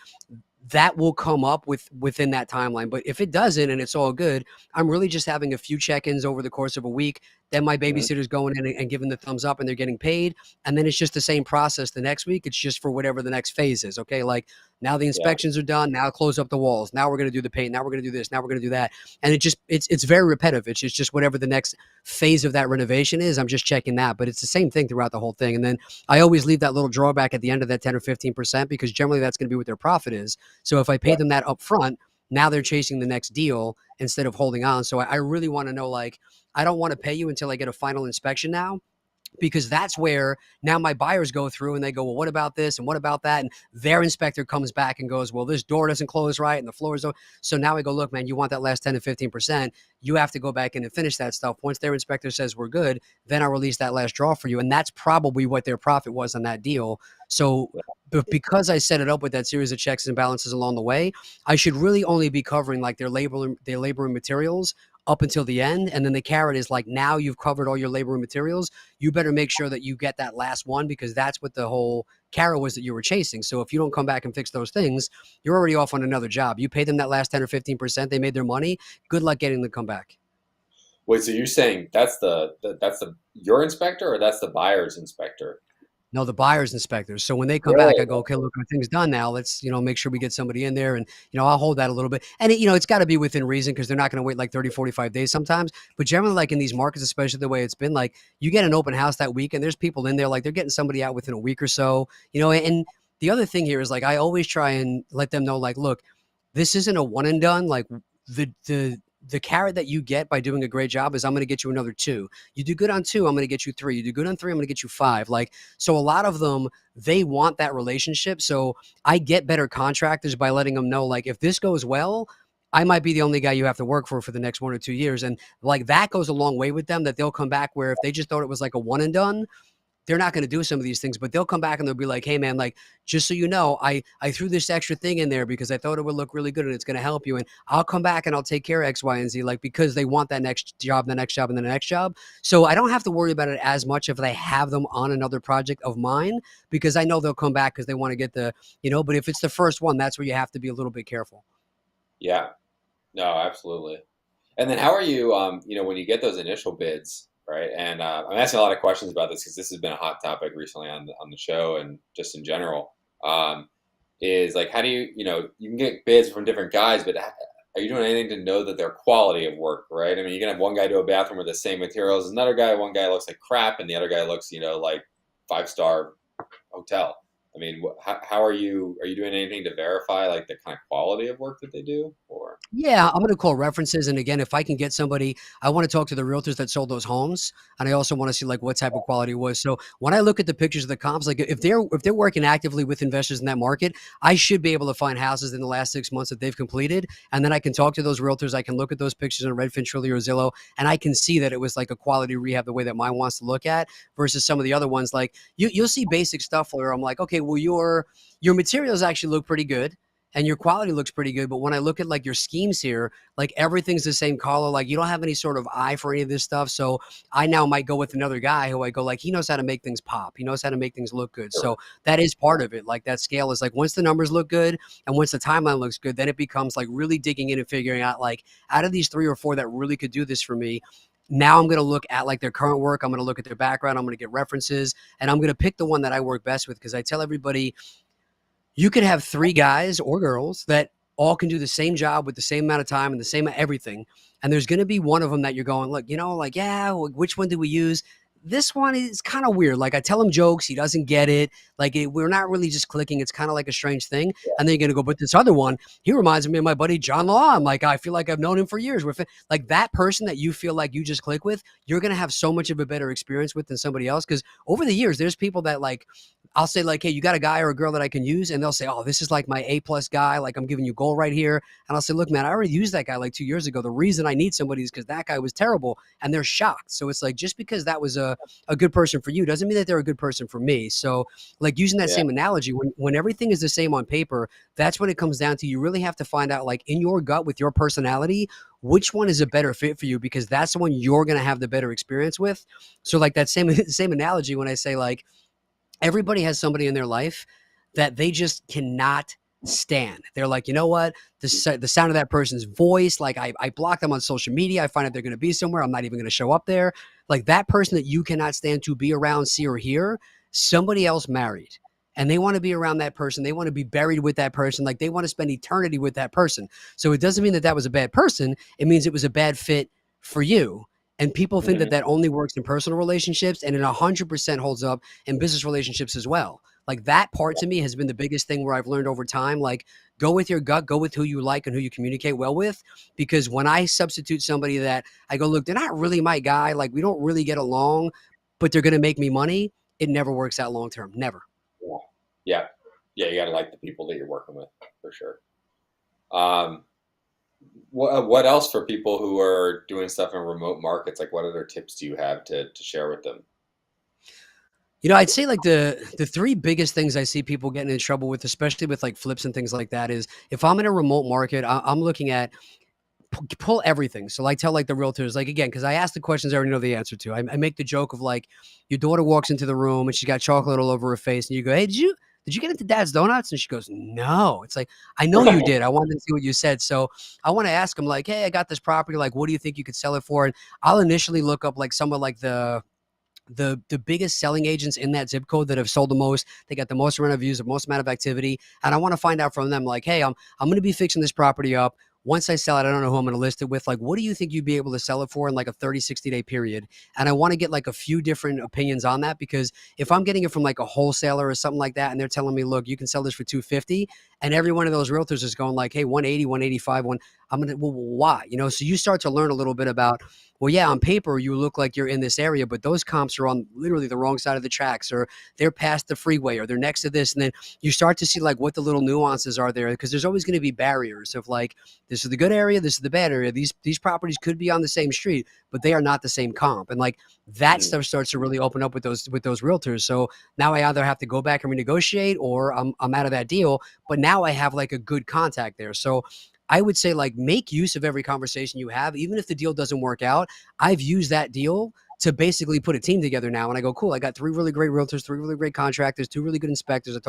that will come up within that timeline. But if it doesn't and it's all good, I'm really just having a few check-ins over the course of a week. Then my Mhm. babysitter's going in and giving the thumbs up and they're getting paid. And then it's just the same process the next week. It's just for whatever the next phase is. Okay. Like now the Yeah. inspections are done. Now close up the walls. Now we're going to do the paint. Now we're going to do this. Now we're going to do that. And it's very repetitive. It's just whatever the next phase of that renovation is. I'm just checking that. But it's the same thing throughout the whole thing. And then I always leave that little drawback at the end of that 10 or 15% because generally that's going to be what their profit is. So if I pay Right. them that up front, now they're chasing the next deal instead of holding on. So I really want to know, like, I don't want to pay you until I get a final inspection now, because that's where now my buyers go through and they go, well, what about this and what about that? And their inspector comes back and goes, well, this door doesn't close right and the floor is. So now I go, look, man, you want that last 10 to 15%. You have to go back in and finish that stuff. Once their inspector says we're good, then I'll release that last draw for you. And that's probably what their profit was on that deal. So Yeah. but because I set it up with that series of checks and balances along the way, I should really only be covering like their labor and materials up until the end. And then the carrot is like, now you've covered all your labor and materials. You better make sure that you get that last one because that's what the whole carrot was that you were chasing. So if you don't come back and fix those things, you're already off on another job. You pay them that last 10 or 15%, they made their money. Good luck getting them to come back. Wait, so you're saying that's the your inspector or that's the buyer's inspector? No, the buyer's inspectors. So when they come back, Really? I go, okay, look, our thing's done now. Let's, make sure we get somebody in there and, I'll hold that a little bit. And, it's got to be within reason because they're not going to wait like 30, 45 days sometimes. But generally, like in these markets, especially the way it's been, like you get an open house that week and there's people in there, like they're getting somebody out within a week or so, and the other thing here is like, I always try and let them know, like, look, this isn't a one and done. Like the carrot that you get by doing a great job is I'm going to get you another two. You do good on two, I'm going to get you three. You do good on three, I'm going to get you five. Like, so a lot of them, they want that relationship. So I get better contractors by letting them know, like, if this goes well, I might be the only guy you have to work for the next 1 or 2 years. And like that goes a long way with them that they'll come back where if they just thought it was like a one and done, they're not going to do some of these things, but they'll come back and they'll be like, hey man, like, just so you know, I threw this extra thing in there because I thought it would look really good and it's going to help you. And I'll come back and I'll take care of X, Y, and Z, like, because they want that next job, the next job, and the next job. So I don't have to worry about it as much if I have them on another project of mine, because I know they'll come back because they want to get but if it's the first one, that's where you have to be a little bit careful. Yeah. No, absolutely. And then how are you, when you get those initial bids, right? And I'm asking a lot of questions about this because this has been a hot topic recently on the show and just in general. Is like, how do you, you can get bids from different guys, but are you doing anything to know that their quality of work, right? I mean, you can have one guy do a bathroom with the same materials, another guy, one guy looks like crap, and the other guy looks, like 5-star hotel. I mean, how are you doing anything to verify like the kind of quality of work that they do, or? Yeah, I'm gonna call references, and again, if I can get somebody, I want to talk to the realtors that sold those homes, and I also want to see like what type of quality it was. So when I look at the pictures of the comps, like if they're working actively with investors in that market, I should be able to find houses in the last 6 months that they've completed, and then I can talk to those realtors. I can look at those pictures on Redfin, Truly, or Zillow, and I can see that it was like a quality rehab the way that mine wants to look at versus some of the other ones. Like you'll see basic stuff where I'm like, okay, well your materials actually look pretty good and your quality looks pretty good. But when I look at like your schemes here, like everything's the same color. Like you don't have any sort of eye for any of this stuff. So I now might go with another guy who I go like, he knows how to make things pop. He knows how to make things look good. Sure. So that is part of it. Like that scale is like once the numbers look good and once the timeline looks good, then it becomes like really digging in and figuring out like out of these three or four that really could do this for me. Now I'm going to look at like their current work. I'm going to look at their background. I'm going to get references and I'm going to pick the one that I work best with. Cause I tell everybody you could have three guys or girls that all can do the same job with the same amount of time and the same everything. And there's going to be one of them that you're going, look, like, yeah, which one do we use? This one is kind of weird. Like I tell him jokes, he doesn't get it. Like we're not really just clicking. It's kind of like a strange thing. And then you're going to go, but this other one, he reminds me of my buddy John Law. I'm like, I feel like I've known him for years. Like that person that you feel like you just click with, you're going to have so much of a better experience with than somebody else. Because over the years, there's people that like, I'll say like, hey, you got a guy or a girl that I can use? And they'll say, oh, this is like my A+ guy. Like I'm giving you gold right here. And I'll say, look, man, I already used that guy like 2 years ago. The reason I need somebody is because that guy was terrible. And they're shocked. So it's like, just because that was a good person for you doesn't mean that they're a good person for me. So like using that Yeah. same analogy, when everything is the same on paper, that's what it comes down to. You really have to find out like in your gut with your personality, which one is a better fit for you, because that's the one you're going to have the better experience with. So like that same analogy when I say like, everybody has somebody in their life that they just cannot stand. They're like, you know what? The sound of that person's voice, like I block them on social media. I find out they're going to be somewhere. I'm not even going to show up there. Like that person that you cannot stand to be around, see, or hear, somebody else married. And they want to be around that person. They want to be buried with that person. Like they want to spend eternity with that person. So it doesn't mean that that was a bad person. It means it was a bad fit for you. And people think that Hmm. that only works in personal relationships, and it 100% holds up in business relationships as well. Like that part to me has been the biggest thing where I've learned over time, like go with your gut, go with who you like and who you communicate well with. Because when I substitute somebody that I go, look, they're not really my guy, like we don't really get along, but they're going to make me money, it never works out long term. Never. Yeah. Yeah. Yeah. You got to like the people that you're working with for sure. Um, what else for people who are doing stuff in remote markets? Like, what other tips do you have to share with them? I'd say like the three biggest things I see people getting in trouble with, especially with like flips and things like that, is if I'm in a remote market, I'm looking at pull everything. So I tell like the realtors, like again, because I ask the questions I already know the answer to. I make the joke of like your daughter walks into the room and she's got chocolate all over her face, and you go, "Hey, did you get into Dad's Donuts?" And she goes, "No." It's like, I know you did. I wanted to see what you said. So I want to ask them like, "Hey, I got this property. Like, what do you think you could sell it for?" And I'll initially look up like some of like the biggest selling agents in that zip code that have sold the most. They got the most amount of views, the most amount of activity, and I want to find out from them like, hey, I'm going to be fixing this property up. Once I sell it, I don't know who I'm going to list it with. Like, what do you think you'd be able to sell it for in like a 30, 60-day period? And I want to get like a few different opinions on that, because if I'm getting it from like a wholesaler or something like that, and they're telling me, look, you can sell this for 250, and every one of those realtors is going like, hey, 180, 185, I'm going to, well, why? So you start to learn a little bit about, well, yeah, on paper, you look like you're in this area, but those comps are on literally the wrong side of the tracks, or they're past the freeway, or they're next to this. And then you start to see like what the little nuances are there, because there's always going to be barriers of like, this is the good area, this is the bad area. These properties could be on the same street, but they are not the same comp. And like that Mhm. stuff starts to really open up with those realtors. So now I either have to go back and renegotiate, or I'm out of that deal. But now I have like a good contact there. So I would say like make use of every conversation you have, even if the deal doesn't work out. I've used that deal to basically put a team together now. And I go, cool, I got three really great realtors, three really great contractors, two really good inspectors.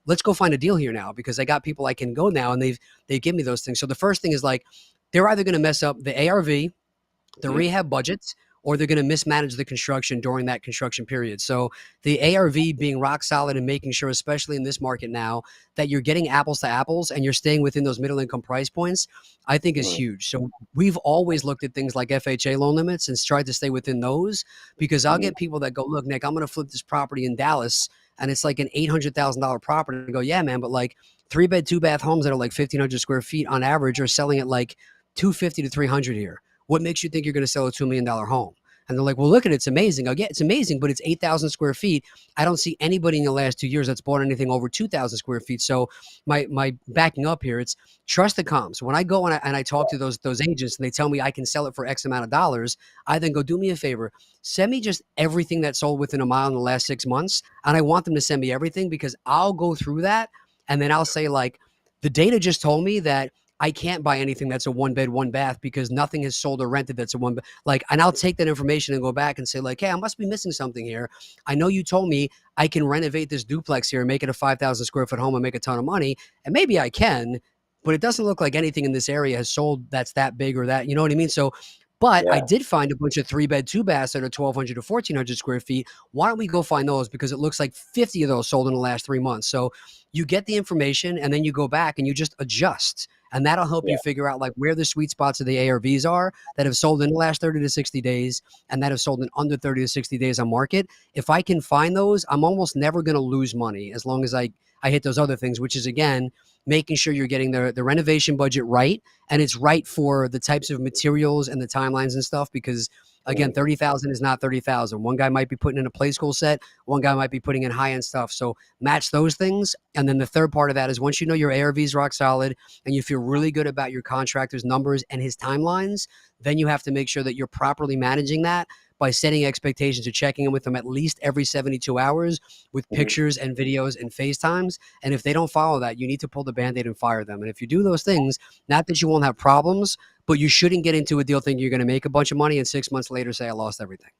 Let's go find a deal here now, because I got people I can go now, and they give me those things. So the first thing is like, they're either going to mess up the ARV, the Mhm. rehab budgets, or they're going to mismanage the construction during that construction period. So the ARV being rock solid and making sure, especially in this market now, that you're getting apples to apples and you're staying within those middle income price points, I think is Mhm. huge. So we've always looked at things like FHA loan limits and tried to stay within those, because I'll Mhm. get people that go, look, Nick, I'm going to flip this property in Dallas, and it's like an $800,000 property. And I go, yeah, man, but like 3-bed, 2-bath homes that are like 1,500 square feet on average are selling at like 250 to 300 here. What makes you think you're going to sell a $2 million home? And they're like, well, look at it. It's amazing. I get it's amazing, but it's 8,000 square feet. I don't see anybody in the last 2 years that's bought anything over 2,000 square feet. So my backing up here, it's trust the comps. When I go and I talk to those agents and they tell me I can sell it for X amount of dollars, I then go, do me a favor, send me just everything that sold within a mile in the last 6 months. And I want them to send me everything, because I'll go through that, and then I'll say like, the data just told me that I can't buy anything that's a 1-bed, 1-bath, because nothing has sold or rented that's a one. Like, and I'll take that information and go back and say like, hey, I must be missing something here. I know you told me I can renovate this duplex here and make it a 5,000 square foot home and make a ton of money, and maybe I can, but it doesn't look like anything in this area has sold that's that big or that, you know what I mean? So, but I Yeah. did find a bunch of 3-bed, 2-baths that are 1,200 to 1,400 square feet. Why don't we go find those? Because it looks like 50 of those sold in the last 3 months. So you get the information and then you go back and you just adjust, and that'll help Yeah. you figure out like where the sweet spots of the ARVs are that have sold in the last 30 to 60 days, and that have sold in under 30 to 60 days on market. If I can find those, I'm almost never going to lose money, as long as I hit those other things, which is again making sure you're getting the renovation budget right, and it's right for the types of materials and the timelines and stuff. Because Again, Mm, 30,000 is not 30,000. One guy might be putting in a play school set, one guy might be putting in high end stuff. So match those things. And then the third part of that is once you know your ARV is rock solid and you feel really good about your contractor's numbers and his timelines, then you have to make sure that you're properly managing that by setting expectations or checking in with them at least every 72 hours with mhm. pictures and videos and FaceTimes. And if they don't follow that, you need to pull the band-aid and fire them. And if you do those things, not that you won't have problems, but you shouldn't get into a deal thinking you're going to make a bunch of money and 6 months later say I lost everything.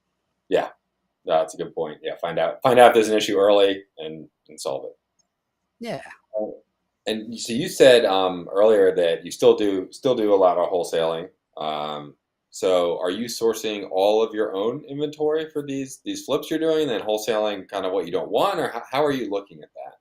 Yeah, no, that's a good point. Yeah, find out if there's an issue early and solve it. Yeah. Oh, and so you said earlier that you still do a lot of wholesaling. Um, so are you sourcing all of your own inventory for these flips you're doing, then wholesaling kind of what you don't want, or how are you looking at that?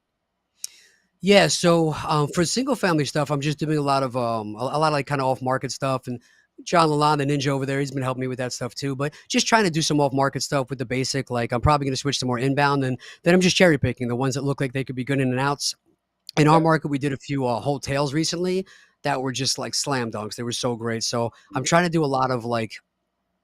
Yeah, so for single family stuff, I'm just doing a lot of like kind of off market stuff, and John Lalonde, the ninja over there, he's been helping me with that stuff too. But just trying to do some off market stuff with the basic. Like I'm probably going to switch to more inbound, and then I'm just cherry picking the ones that look like they could be good in and outs. In our Okay. market, we did a few hotels recently that were just like slam dunks. They were so great. So I'm trying to do a lot of like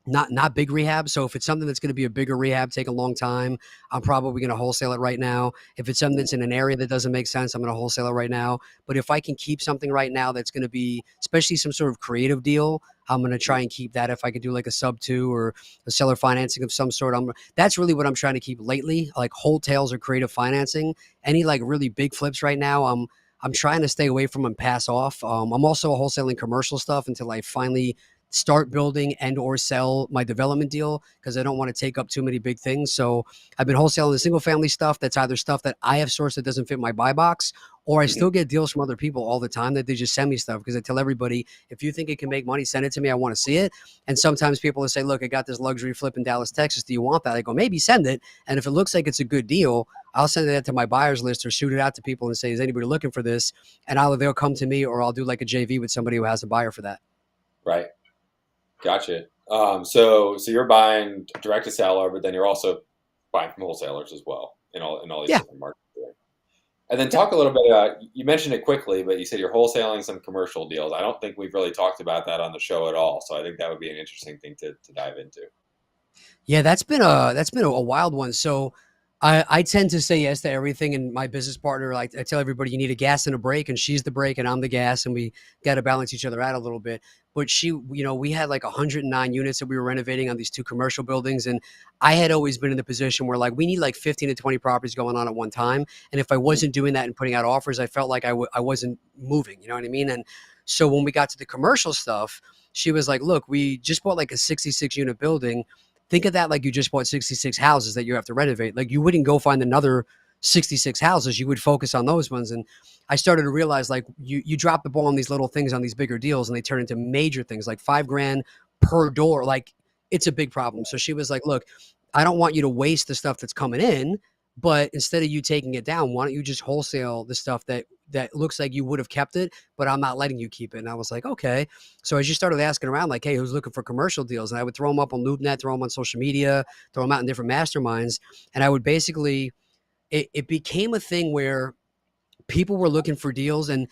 not big rehab. So if it's something that's going to be a bigger rehab, take a long time, I'm probably going to wholesale it right now. If it's something Mhm. that's in an area that doesn't make sense, I'm going to wholesale it right now. But if I can keep something right now that's going to be, especially some sort of creative deal, I'm going to try and keep that. If I could do like a sub two or a seller financing of some sort, that's really what I'm trying to keep lately, like wholesales or creative financing. Any like really big flips right now, I'm trying to stay away from and pass off. I'm also wholesaling commercial stuff until I finally start building and or sell my development deal because I don't want to take up too many big things. So I've been wholesaling the single family stuff. That's either stuff that I have sourced that doesn't fit my buy box, or I Mhm. still get deals from other people all the time that they just send me stuff because I tell everybody, if you think it can make money, send it to me. I want to see it. And sometimes people will say, look, I got this luxury flip in Dallas, Texas. Do you want that? I go, maybe send it. And if it looks like it's a good deal, I'll send it to my buyers list or shoot it out to people and say, is anybody looking for this? And either they'll come to me or I'll do like a JV with somebody who has a buyer for that. Right. Gotcha. So you're buying direct to seller, but then you're also buying from wholesalers as well in all these Yeah. different markets. And then Yeah. talk a little bit about, you mentioned it quickly, but you said you're wholesaling some commercial deals. I don't think we've really talked about that on the show at all. So I think that would be an interesting thing to dive into. Yeah, that's been a wild one. So I tend to say yes to everything, and my business partner, like I tell everybody, you need a gas and a brake, and she's the brake, and I'm the gas, and we got to balance each other out a little bit. But we had like 109 units that we were renovating on these two commercial buildings, and I had always been in the position where like we need like 15 to 20 properties going on at one time, and if I Mhm. wasn't doing that and putting out offers, I felt like I wasn't moving. You know what I mean? And so when we got to the commercial stuff, she was like, "Look, we just bought like a 66 unit building." Think of that like you just bought 66 houses that you have to renovate. Like you wouldn't go find another 66 houses. You would focus on those ones. And I started to realize like you drop the ball on these little things on these bigger deals and they turn into major things like 5 grand per door. Like it's a big problem. So she was like, look, I don't want you to waste the stuff that's coming in, but instead of you taking it down, why don't you just wholesale the stuff that looks like you would have kept it, but I'm not letting you keep it. And I was like, okay. So I just started asking around, like, hey, who's looking for commercial deals? And I would throw them up on LoopNet, throw them on social media, throw them out in different masterminds. And I would basically, it became a thing where people were looking for deals. And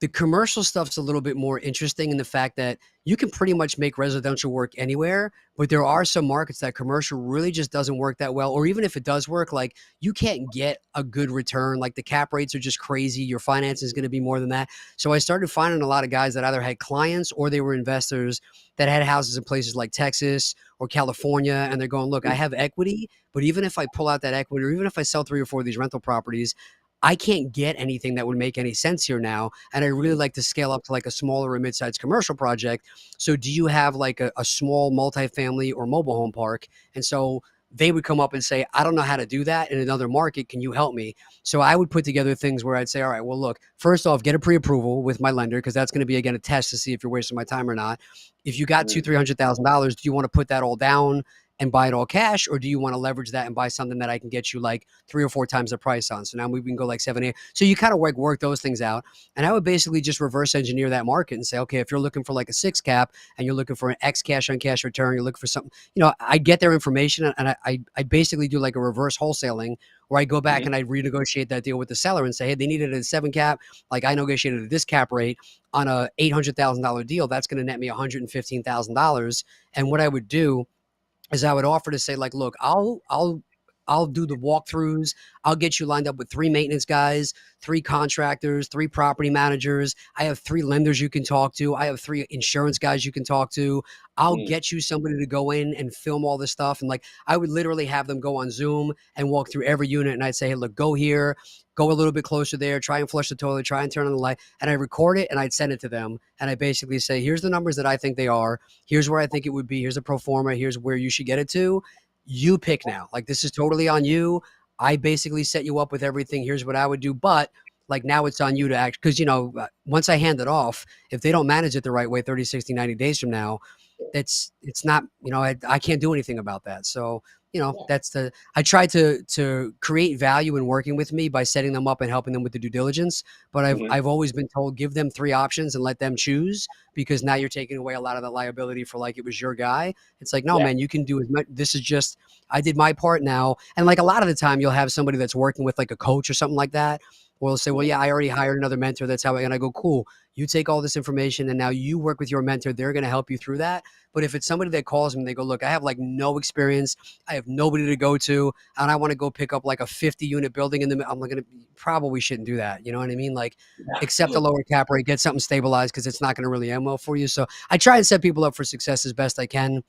the commercial stuff's a little bit more interesting in the fact that you can pretty much make residential work anywhere, but there are some markets that commercial really just doesn't work that well. Or even if it does work, like you can't get a good return. Like the cap rates are just crazy. Your finance is going to be more than that. So I started finding a lot of guys that either had clients or they were investors that had houses in places like Texas or California. And they're going, look, I have equity, but even if I pull out that equity, or even if I sell 3 or 4 of these rental properties, I can't get anything that would make any sense here now. And I really like to scale up to like a smaller or mid-sized commercial project. So do you have like a small multifamily or mobile home park? And so they would come up and say, I don't know how to do that in another market. Can you help me? So I would put together things where I'd say, all right, well, look, first off, get a pre-approval with my lender, because that's going to be, again, a test to see if you're wasting my time or not. If you got two, Mm. $300,000, do you want to put that all down and buy it all cash, or do you want to leverage that and buy something that I can get you like 3 or 4 times the price on? So now we can go like 7, 8. So you kind of work those things out. And I would basically just reverse engineer that market and say, okay, if you're looking for like a 6 cap and you're looking for an X cash on cash return, you're looking for something, I get their information and I basically do like a reverse wholesaling where I go back Mhm. and I renegotiate that deal with the seller and say, hey, they needed a 7 cap. Like I negotiated at this cap rate on a $800,000 deal. That's going to net me $115,000. And what I would do is I would offer to say like, look, I'll do the walkthroughs. I'll get you lined up with 3 maintenance guys, 3 contractors, 3 property managers. I have 3 lenders you can talk to. I have 3 insurance guys you can talk to. I'll Mm, get you somebody to go in and film all this stuff. And like, I would literally have them go on Zoom and walk through every unit. And I'd say, hey, look, go here, go a little bit closer there, try and flush the toilet, try and turn on the light. And I record it and I'd send it to them. And I basically say, here's the numbers that I think they are. Here's where I think it would be. Here's a pro forma. Here's where you should get it to. You pick now. Like, this is totally on you. I basically set you up with everything. Here's what I would do. But like, now it's on you to act. Because, once I hand it off, if they don't manage it the right way 30, 60, 90 days from now, it's not, I can't do anything about that. So, yeah. that's I try to create value in working with me by setting them up and helping them with the due diligence. But Hmm. I've always been told, give them 3 options and let them choose, because now you're taking away a lot of the liability for like it was your guy. It's like, no, Yeah. man, you can do as much. This is just, I did my part now. And like, a lot of the time you'll have somebody that's working with like a coach or something like that. Or they'll say, well, Hmm. yeah, I already hired another mentor. That's how and I go, cool. You take all this information and now you work with your mentor. They're going to help you through that. But if it's somebody that calls me and they go, look, I have like no experience, I have nobody to go to, and I want to go pick up like a 50-unit building in the, I'm going to probably shouldn't do that. You know what I mean? Like, accept a lower cap rate, get something stabilized, because it's not going to really end well for you. So I try and set people up for success as best I can.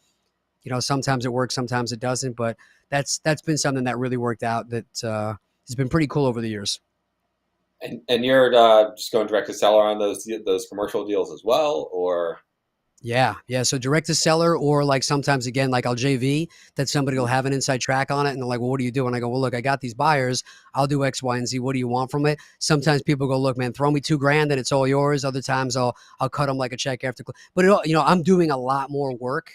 Sometimes it works, sometimes it doesn't, but that's been something that really worked out, that has been pretty cool over the years. And you're just going direct to seller on those commercial deals as well, or Yeah, yeah. So direct to seller, or like sometimes again, like I'll JV that somebody will have an inside track on it, and they're like, "Well, what do you do?" And I go, "Well, look, I got these buyers. I'll do X, Y, and Z. What do you want from it?" Sometimes people go, "Look, man, throw me 2 grand and it's all yours." Other times I'll cut them like a check after. But I'm doing a lot more work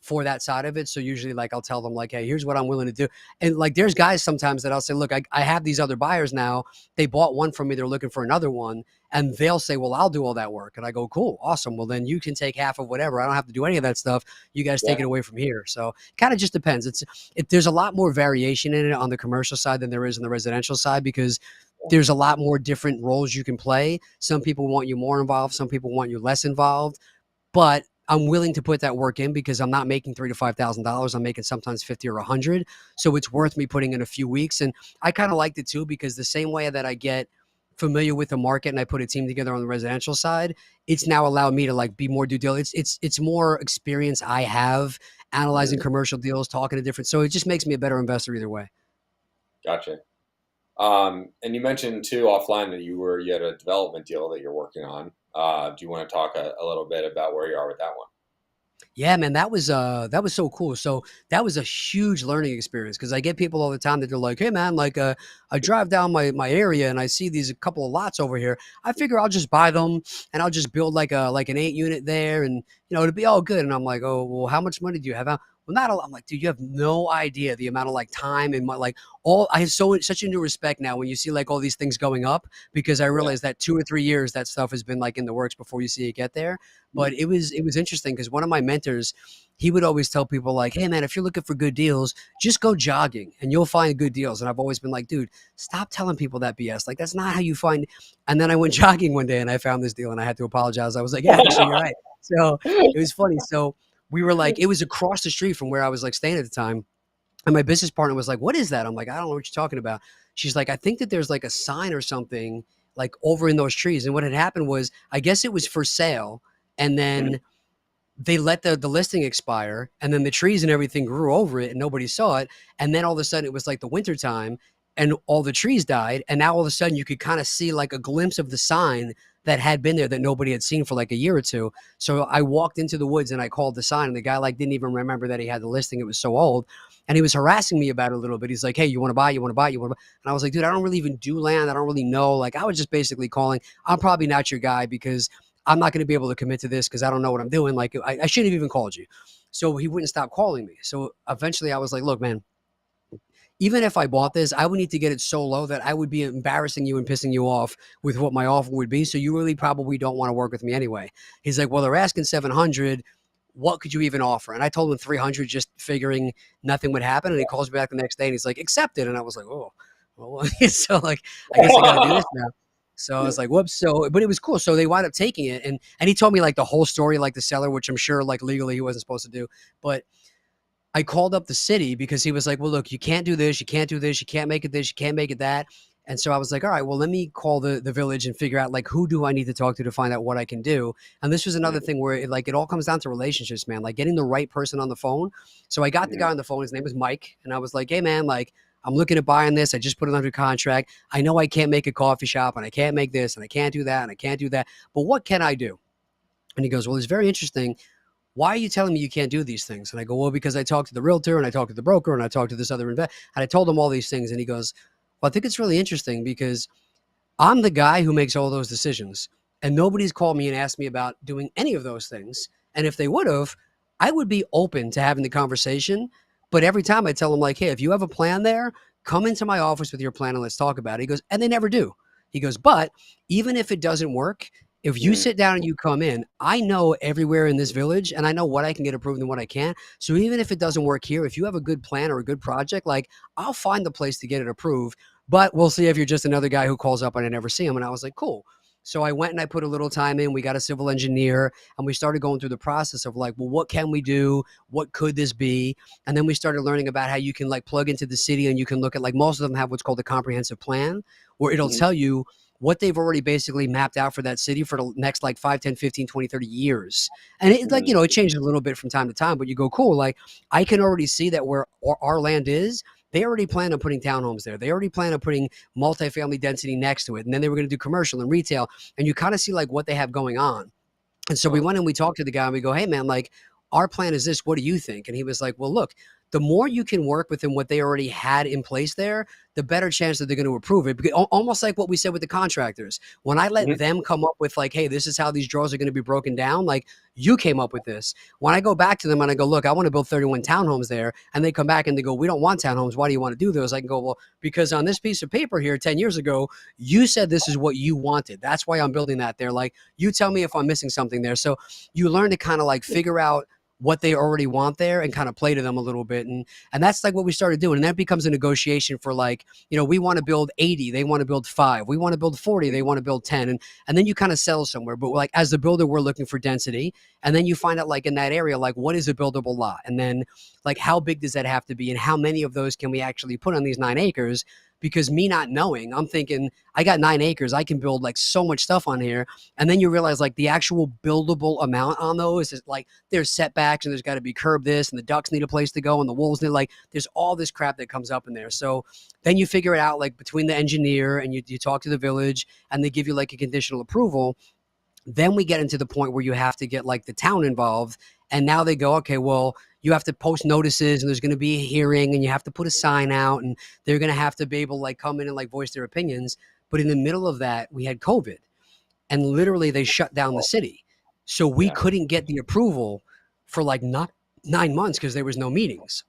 for that side of it. So usually, like, I'll tell them like, "Hey, here's what I'm willing to do." And like, there's guys sometimes that I'll say, "Look, I have these other buyers now. They bought one from me. They're looking for another one." And they'll say, well, I'll do all that work. And I go, cool, awesome. Well, then you can take half of whatever. I don't have to do any of that stuff. You guys take yeah. it away from here. So it kind of just depends. There's a lot more variation in it on the commercial side than there is on the residential side, because there's a lot more different roles you can play. Some people want you more involved. Some people want you less involved. But I'm willing to put that work in, because I'm not making $3,000 to $5,000. I'm making sometimes 50 or 100. So it's worth me putting in a few weeks. And I kind of liked it too, because the same way that I get familiar with the market and I put a team together on the residential side, it's now allowed me to like be more due diligence. It's more experience I have analyzing Hmm. commercial deals, talking to different. So it just makes me a better investor either way. Gotcha. And you mentioned too offline that you had a development deal that you're working on. Do you want to talk a little bit about where you are with that one? Yeah, man, that was so cool. So that was a huge learning experience, because I get people all the time that they're like, "Hey, man, like, I drive down my area and I see these a couple of lots over here. I figure I'll just buy them and I'll just build like an 8 unit there, and it'll be all good." And I'm like, "Oh, well, how much money do you have?" Well, not a lot. I'm like, dude, you have no idea the amount of like time and like all. I have such a new respect now when you see like all these things going up, because I Yeah. realize that 2 or 3 years that stuff has been like in the works before you see it get there. But it was interesting, because one of my mentors, he would always tell people like, "Hey, man, if you're looking for good deals, just go jogging and you'll find good deals." And I've always been like, "Dude, stop telling people that BS. Like, that's not how you find." And then I went jogging one day and I found this deal and I had to apologize. I was like, "Yeah, actually, you're right." So it was funny. So we were like, it was across the street from where I was like staying at the time. And my business partner was like, "What is that?" I'm like, "I don't know what you're talking about." She's like, "I think that there's like a sign or something like over in those trees." And what had happened was, I guess it was for sale. And Mhm. then they let the listing expire, and then the trees and everything grew over it and nobody saw it. And then all of a sudden it was like the winter time and all the trees died. And now all of a sudden you could kind of see like a glimpse of the sign that had been there that nobody had seen for like a year or two. So I walked into the woods and I called the sign, and the guy like didn't even remember that he had the listing. It was so old. And he was harassing me about it a little bit. He's like, "Hey, you want to buy? You want to buy? You want to buy?" And I was like, "Dude, I don't really even do land. I don't really know." Like, I was just basically calling. I'm probably not your guy, because I'm not going to be able to commit to this, because I don't know what I'm doing. Like, I shouldn't have even called you. So he wouldn't stop calling me. So eventually I was like, "Look, man, even if I bought this, I would need to get it so low that I would be embarrassing you and pissing you off with what my offer would be. So you really probably don't want to work with me anyway." He's like, "Well, they're asking 700. What could you even offer?" And I told him 300, just figuring nothing would happen. And he calls me back the next day and he's like, "Accepted." And I was like, "Oh, well," so like, I guess I got to do this now. So I was like, whoops. So, but it was cool. So they wound up taking it, and he told me like the whole story, like the seller, which I'm sure like legally he wasn't supposed to do. But I called up the city because he was like, "Well, look, you can't do this, you can't do this, you can't make it this, you can't make it that." And so I was like, "All right, well, let me call the village and figure out like who do I need to talk to find out what I can do." And this was another Mm-hmm. thing where it all comes down to relationships, man. Like getting the right person on the phone. So I got the guy on the phone. His name was Mike, and I was like, "Hey, man, like I'm looking at buying this. I just put it under contract. I know I can't make a coffee shop, and I can't make this, and I can't do that, and I can't do that. But what can I do?" And he goes, "Well, it's very interesting. Why are you telling me you can't do these things?" And I go, "Well, because I talked to the realtor and I talked to the broker and I talked to this other investor and I told them all these things." And he goes, "Well, I think it's really interesting because I'm the guy who makes all those decisions. And nobody's called me and asked me about doing any of those things. And if they would have, I would be open to having the conversation. But every time I tell them, like, hey, if you have a plan there, come into my office with your plan and let's talk about it." He goes, and they never do. He goes, "But even if it doesn't work, if you Mm-hmm. sit down and you come in, I know everywhere in this village and I know what I can get approved and what I can't. So even if it doesn't work here, if you have a good plan or a good project, like I'll find the place to get it approved, but we'll see if you're just another guy who calls up and I never see him." And I was like, cool. So I went and I put a little time in. We got a civil engineer and we started going through the process of like, well, what can we do? What could this be? And then we started learning about how you can like plug into the city and you can look at like most of them have what's called a comprehensive plan where it'll Mm-hmm. tell you what they've already basically mapped out for that city for the next like 5, 10, 15, 20, 30 years. And it like, it changes a little bit from time to time, but you go, cool. Like I can already see that where our land is, they already plan on putting townhomes there. They already plan on putting multifamily density next to it. And then they were going to do commercial and retail. And you kind of see like what they have going on. And so we Huh. went and we talked to the guy and we go, "Hey man, like our plan is this. What do you think?" And he was like, "Well, look, the more you can work within what they already had in place there, the better chance that they're going to approve it." Because, almost like what we said with the contractors. When I let Mm-hmm. them come up with like, "Hey, this is how these drawers are going to be broken down," like you came up with this. When I go back to them and I go, "Look, I want to build 31 townhomes there," and they come back and they go, "We don't want townhomes. Why do you want to do those?" I can go, "Well, because on this piece of paper here 10 years ago, you said this is what you wanted. That's why I'm building that there. Like, you tell me if I'm missing something there." So you learn to kind of like figure out what they already want there and kind of play to them a little bit. And that's like what we started doing. And that becomes a negotiation for like, we want to build 80, they want to build 5. We want to build 40, they want to build 10. And then you kind of settle somewhere. But like as the builder, we're looking for density. And then you find out like in that area, like what is a buildable lot? And then like how big does that have to be? And how many of those can we actually put on these 9 acres? Because me not knowing, I'm thinking I got 9 acres, I can build like so much stuff on here. And then you realize like the actual buildable amount on those is like there's setbacks and there's got to be curb this and the ducks need a place to go and the wolves need like there's all this crap that comes up in there. So then you figure it out like between the engineer and you talk to the village and they give you like a conditional approval. Then we get into the point where you have to get like the town involved. And now they go, okay, well, you have to post notices and there's going to be a hearing and you have to put a sign out and they're going to have to be able to like come in and like voice their opinions. But in the middle of that, we had COVID and literally they shut down the Oh, city. So we yeah. couldn't get the approval for like not 9 months because there was no meetings.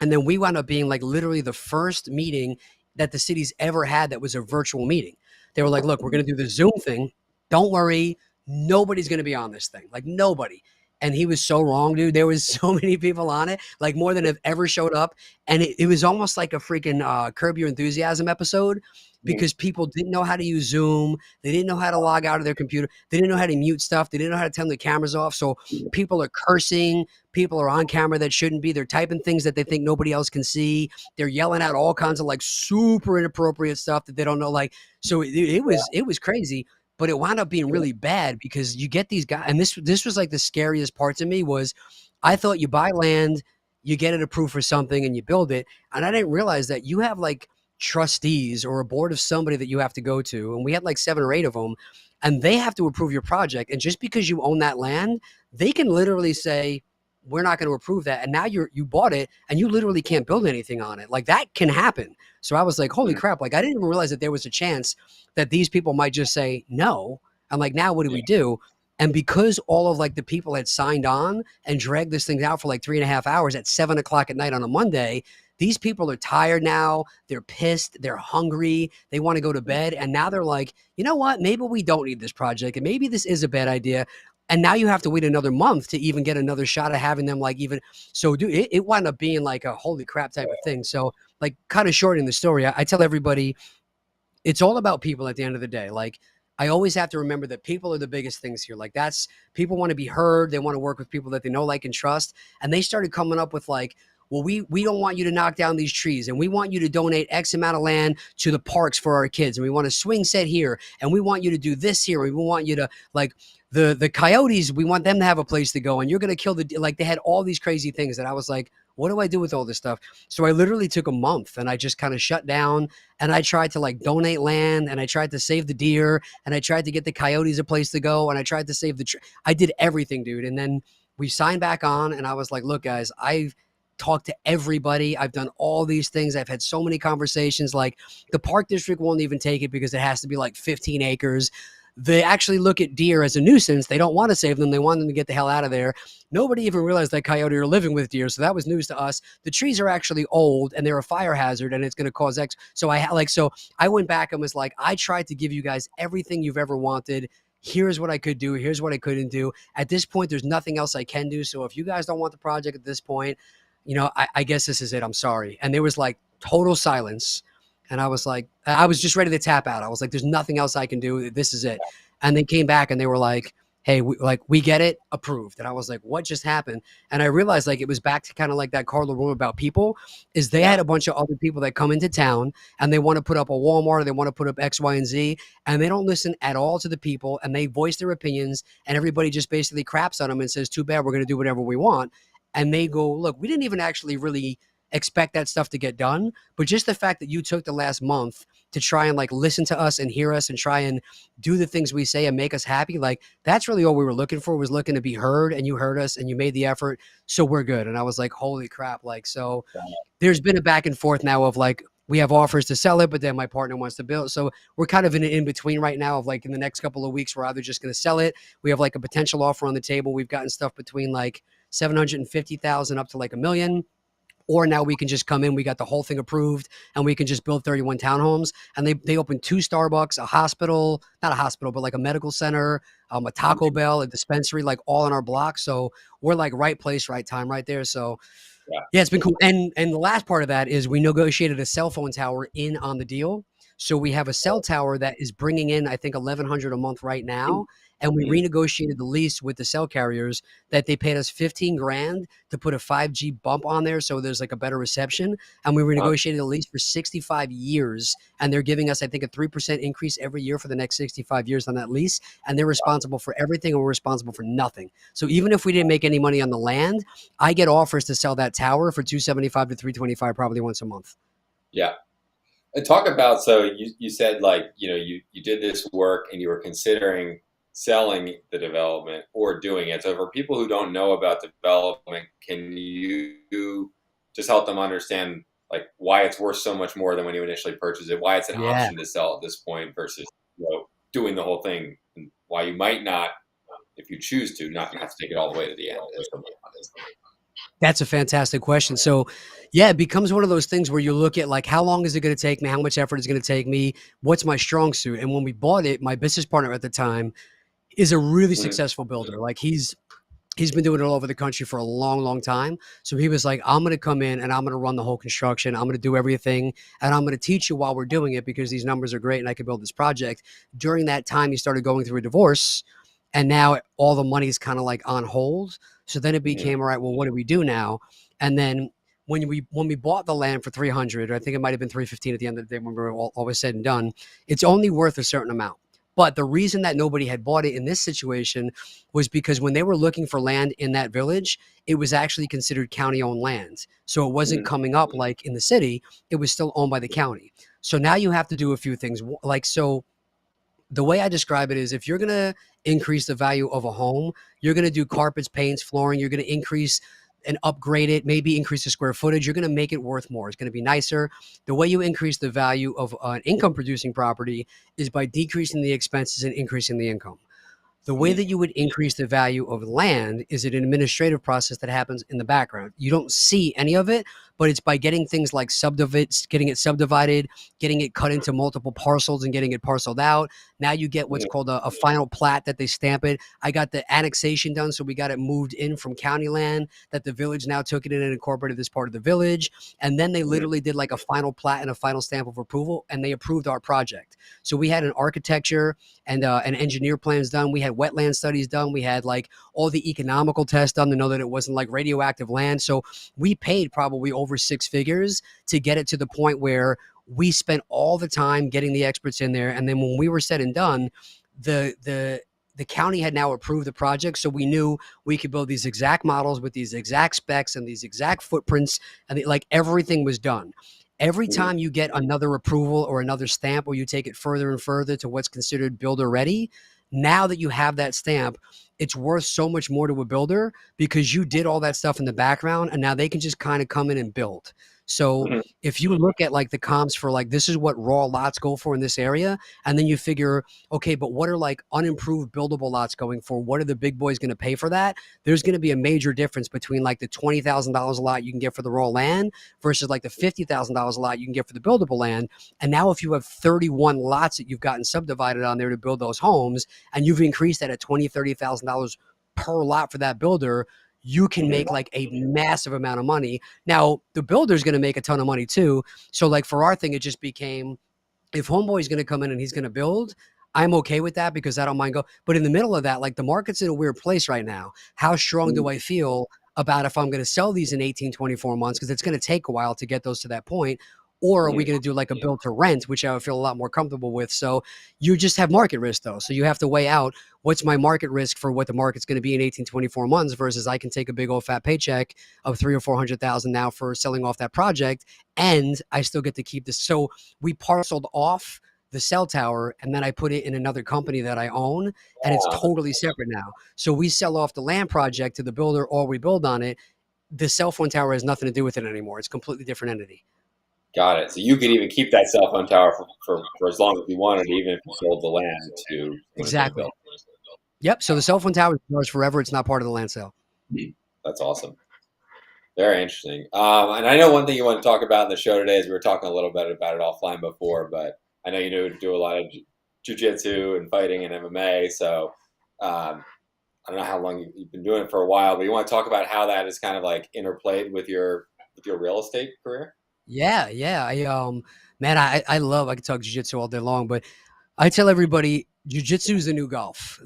And then we wound up being like literally the first meeting that the city's ever had that was a virtual meeting. They were like, look, we're going to do the Zoom thing. Don't worry. Nobody's going to be on this thing. Like nobody. And he was so wrong, dude. There was so many people on it, like more than have ever showed up. And it was almost like a freaking Curb Your Enthusiasm episode Mm-hmm. because people didn't know how to use Zoom. They didn't know how to log out of their computer. They didn't know how to mute stuff. They didn't know how to turn the cameras off. So people are cursing. People are on camera that shouldn't be. They're typing things that they think nobody else can see. They're yelling out all kinds of like super inappropriate stuff that they don't know. Like, so it was crazy, but it wound up being really bad because you get these guys, and this was like the scariest part to me was I thought you buy land, you get it approved for something, and you build it, and I didn't realize that you have like trustees or a board of somebody that you have to go to, and we had like 7 or 8 of them, and they have to approve your project, and just because you own that land, they can literally say we're not going to approve that. And now you bought it and you literally can't build anything on it. Like that can happen. So I was like, holy Mm-hmm. crap. Like I didn't even realize that there was a chance that these people might just say no. I'm like, now what do Yeah. we do? And because all of like the people had signed on and dragged this thing out for like 3.5 hours at 7 o'clock at night on a Monday, these people are tired now. They're pissed. They're hungry. They want to go to bed. And now they're like, you know what? Maybe we don't need this project. And maybe this is a bad idea. And now you have to wait another month to even get another shot of having them like even so dude it wound up being like a holy crap type of thing. So like kind of shortening the story, I tell everybody it's all about people at the end of the day. Like I always have to remember that people are the biggest things here. Like that's people want to be heard. They want to work with people that they know, like, and trust. And they started coming up with like, well, we don't want you to knock down these trees, and we want you to donate X amount of land to the parks for our kids, and we want a swing set here, and we want you to do this here, and we want you to like the coyotes, we want them to have a place to go, and you're gonna kill the like they had all these crazy things that I was like, what do I do with all this stuff? So I literally took a month and I just kind of shut down and I tried to like donate land and I tried to save the deer and I tried to get the coyotes a place to go and I tried to save I did everything, dude. And then we signed back on and I was like, look, guys, I've talked to everybody. I've done all these things. I've had so many conversations. Like the park district won't even take it because it has to be like 15 acres. They actually look at deer as a nuisance. They don't want to save them. They want them to get the hell out of there. Nobody even realized that coyote are living with deer. So that was news to us. The trees are actually old and they're a fire hazard and it's going to cause X. So I went back and was like, I tried to give you guys everything you've ever wanted. Here's what I could do. Here's what I couldn't do. At this point, there's nothing else I can do. So if you guys don't want the project at this point, I guess this is it. I'm sorry. And there was like total silence. And I was like, I was just ready to tap out. I was like, there's nothing else I can do. This is it. And they came back and they were like, hey, we get it, approved. And I was like, what just happened? And I realized like it was back to kind of like that Carla rule about people is they had a bunch of other people that come into town and they want to put up a Walmart or they want to put up X, Y, and Z. And they don't listen at all to the people and they voice their opinions and everybody just basically craps on them and says, too bad, we're going to do whatever we want. And they go, look, we didn't even actually really expect that stuff to get done. But just the fact that you took the last month to try and like listen to us and hear us and try and do the things we say and make us happy, like that's really all we were looking for, was looking to be heard, and you heard us and you made the effort. So we're good. And I was like, holy crap. Like, so there's been a back and forth now of like, we have offers to sell it, but then my partner wants to build. So we're kind of in an in-between right now of like in the next couple of weeks, we're either just going to sell it. We have like a potential offer on the table. We've gotten stuff between like 750,000 up to like 1 million. Or now we can just come in, we got the whole thing approved, and we can just build 31 townhomes. And they opened 2 Starbucks, a hospital, not a hospital, but like a medical center, a Taco Bell, a dispensary, like all in our block. So we're like right place, right time, right there. So yeah, it's been cool. And the last part of that is we negotiated a cell phone tower in on the deal. So we have a cell tower that is bringing in, I think, 1,100 a month right now. And we renegotiated the lease with the cell carriers that they paid us 15 grand to put a 5G bump on there. So there's like a better reception. And we renegotiated the lease for 65 years. And they're giving us, I think, a 3% increase every year for the next 65 years on that lease. And they're responsible for everything and we're responsible for nothing. So even if we didn't make any money on the land, I get offers to sell that tower for 275 to 325 probably once a month. Yeah. And talk about, so you said like, you did this work and you were considering selling the development or doing it. So for people who don't know about development, can you just help them understand like why it's worth so much more than when you initially purchased it, why it's an option to sell at this point versus doing the whole thing, and why you might not, if you choose to, not have to take it all the way to the end. That's a fantastic question. So yeah, it becomes one of those things where you look at like, how long is it going to take me? How much effort is it going to take me? What's my strong suit? And when we bought it, my business partner at the time is a really successful builder. Like he's been doing it all over the country for a long, long time. So he was like, I'm going to come in and I'm going to run the whole construction. I'm going to do everything. And I'm going to teach you while we're doing it because these numbers are great and I can build this project. During that time, he started going through a divorce and now all the money is kind of like on hold. So then it became, all right, well, what do we do now? And then when we bought the land for 300, or I think it might've been 315 at the end of the day when we were all was said and done, it's only worth a certain amount. But the reason that nobody had bought it in this situation was because when they were looking for land in that village, it was actually considered county-owned land. So it wasn't coming up like in the city. It was still owned by the county. So now you have to do a few things. Like, so the way I describe it is if you're going to increase the value of a home, you're going to do carpets, paints, flooring. You're going to increase and upgrade it, maybe increase the square footage. You're going to make it worth more. It's going to be nicer. The way you increase the value of an income producing property is by decreasing the expenses and increasing the income. The way that you would increase the value of land is an administrative process that happens in the background. You don't see any of it, but it's by getting things like getting it subdivided, getting it cut into multiple parcels and getting it parceled out. Now you get what's Mhm. called a final plat that they stamp it. I got the annexation done, so we got it moved in from county land that the village now took it in and incorporated this part of the village. And then they Mhm. literally did like a final plat and a final stamp of approval, and they approved our project. So we had an architecture and an engineer plans done. We had wetland studies done. We had like all the economical tests done to know that it wasn't like radioactive land. So we paid probably over six figures to get it to the point where we spent all the time getting the experts in there. And then when we were said and done, the county had now approved the project, so we knew we could build these exact models with these exact specs and these exact footprints, and like everything was done. Every Mhm. time you get another approval or another stamp, or you take it further and further to what's considered builder ready, now that you have that stamp, it's worth so much more to a builder because you did all that stuff in the background, and now they can just kind of come in and build. So Mhm. if you look at like the comps for like this is what raw lots go for in this area, and then you figure, okay, but what are like unimproved buildable lots going for? What are the big boys going to pay for that? There's going to be a major difference between like the $20,000 a lot you can get for the raw land versus like the $50,000 a lot you can get for the buildable land. And now if you have 31 lots that you've gotten subdivided on there to build those homes, and you've increased that at $20,000-$30,000 per lot for that builder, you can Mhm. make like a massive amount of money. Now the builder's going to make a ton of money too. So like for our thing, it just became, if Homeboy's going to come in and he's going to build, I'm okay with that because I don't mind go. But in the middle of that, like the market's in a weird place right now. How strong Mhm. do I feel about if I'm going to sell these in 18, 24 months? Because it's going to take a while to get those to that point. Or are we Mhm. going to do like a build to rent, which I would feel a lot more comfortable with? So you just have market risk though. So you have to weigh out what's my market risk for what the market's going to be in 18, 24 months versus I can take a big old fat paycheck of three or 400,000 now for selling off that project. And I still get to keep this. So we parceled off the cell tower and then I put it in another company that I own, and it's Ah, totally separate now. So we sell off the land project to the builder or we build on it. The cell phone tower has nothing to do with it anymore. It's a completely different entity. got it. So you could even keep that cell phone tower for as long as you wanted, even if you sold the land to when it's been Exactly. built. Yep. So the cell phone tower is yours forever. It's not part of the land sale. That's awesome. Very interesting. And I know one thing you want to talk about in the show today is we were talking a little bit about it offline before, but I know you do a lot of jujitsu and fighting and MMA. So I don't know how long you've been doing it for a while, but you want to talk about how that is kind of like interplayed with your real estate career? Yeah, yeah. Man, I love, I could talk jiu-jitsu all day long, but I tell everybody jiu-jitsu is the new golf.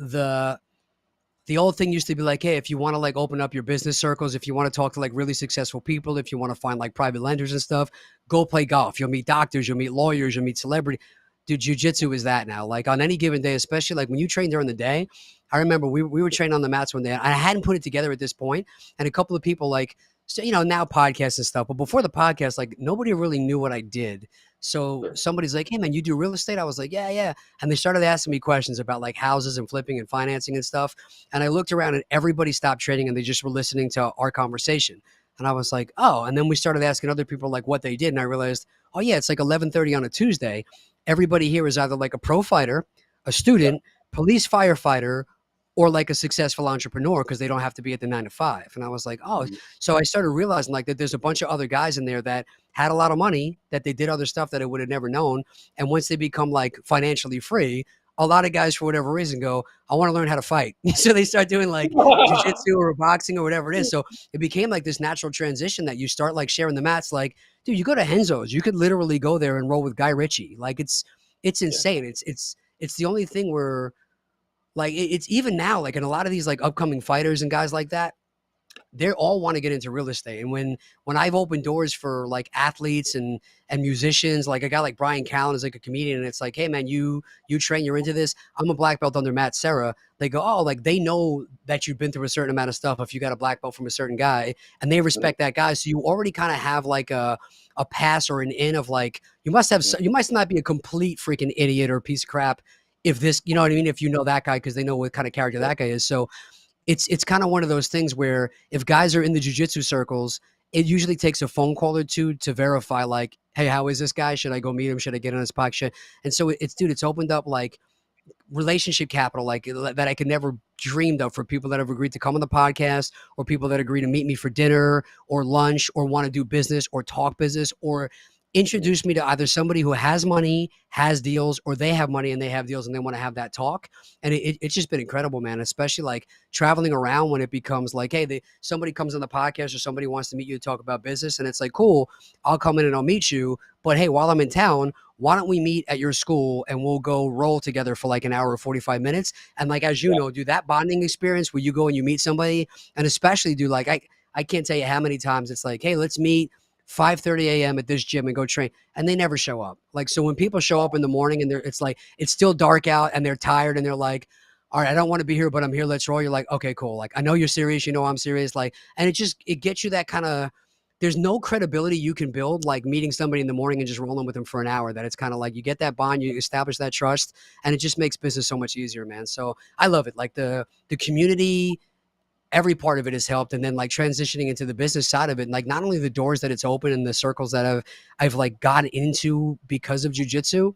The old thing used to be like, hey, if you want to like open up your business circles, if you want to talk to like really successful people, if you want to find like private lenders and stuff, go play golf. You'll meet doctors, you'll meet lawyers, you'll meet celebrity. Dude, jujitsu is that now. Like on any given day, especially like when you train during the day. I remember we were training on the mats one day. And I hadn't put it together at this point, and a couple of people like, so now podcasts and stuff. But before the podcast, like nobody really knew what I did. So Sure. somebody's like, "Hey man, you do real estate?" I was like, "Yeah, yeah." And they started asking me questions about like houses and flipping and financing and stuff. And I looked around and everybody stopped trading and they just were listening to our conversation. And I was like, oh. And then we started asking other people like what they did. And I realized, oh yeah, it's like 11:30 on a Tuesday. Everybody here is either like a pro fighter, a Yeah. student, police firefighter, or like a successful entrepreneur because they don't have to be at the 9 to 5. And I was like, oh, Mhm. so I started realizing like that there's a bunch of other guys in there that had a lot of money, that they did other stuff that I would have never known. And once they become like financially free, a lot of guys for whatever reason go, I want to learn how to fight. So they start doing like jujitsu or boxing or whatever it is. So it became like this natural transition that you start like sharing the mats. Like, dude, you go to Henzo's, you could literally go there and roll with Guy Ritchie. Like it's Yeah. insane. It's the only thing where like it's even now, like in a lot of these like upcoming fighters and guys like that, they all want to get into real estate. And when I've opened doors for like athletes and musicians, like a guy like Brian Callen is like a comedian, and it's like, hey man, you train, you're into this. I'm a black belt under Matt Serra. They go, oh, like they know that you've been through a certain amount of stuff if you got a black belt from a certain guy, and they Mhm. respect that guy. So you already kind of have like a pass or an in of like Mhm. you must not be a complete freaking idiot or piece of crap if this, you know what I mean, if you know that guy because they know what kind of character Sure. that guy is. So it's kind of one of those things where if guys are in the jujitsu circles, it usually takes a phone call or two to verify, like, hey, how is this guy? Should I go meet him? Should I get on his podcast? And so it's dude, it's opened up like relationship capital, like that I could never dreamed of for people that have agreed to come on the podcast, or people that agree to meet me for dinner or lunch, or want to do business or talk business, or Mhm. introduce me to either somebody who has money, has deals, or they have money and they have deals and they want to have that talk. And it's just been incredible, man, especially like traveling around when it becomes like, hey, somebody comes on the podcast or somebody wants to meet you to talk about business. And it's like, cool, I'll come in and I'll meet you. But hey, while I'm in town, why don't we meet at your school and we'll go roll together for like an hour or 45 minutes? And like, as you Yeah. know, do that bonding experience where you go and you meet somebody, and especially do like, I can't tell you how many times it's like, hey, let's meet 5:30 a.m. at this gym and go train, and they never show up. Like, so when people show up in the morning and it's like it's still dark out and they're tired and they're like, all right, I don't want to be here, but I'm here. Let's roll. You're like, okay, cool. Like, I know you're serious. You know I'm serious. Like, and it gets you that kind of. There's no credibility you can build like meeting somebody in the morning and just rolling with them for an hour. That it's kind of like you get that bond, you establish that trust, and it just makes business so much easier, man. So I love it. Like the community, every part of it has helped. And then like transitioning into the business side of it, like not only the doors that it's opened and the circles that I've like gotten into because of jujitsu.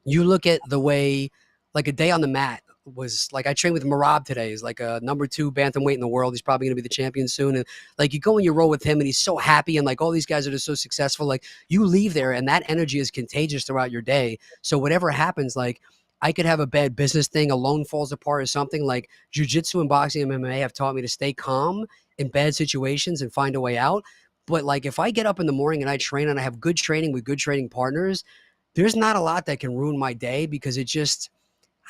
You look at the way like a day on the mat was like I trained with Marab today. He's like a number 2 bantamweight in the world. He's probably going to be the champion soon. And like you go and you roll with him and he's so happy and like all these guys are just so successful. Like you leave there and that energy is contagious throughout your day. So whatever happens, like I could have a bad business thing, a loan falls apart or something. Like jujitsu and boxing and MMA have taught me to stay calm in bad situations and find a way out. But like if I get up in the morning and I train and I have good training with good training partners, there's not a lot that can ruin my day because it just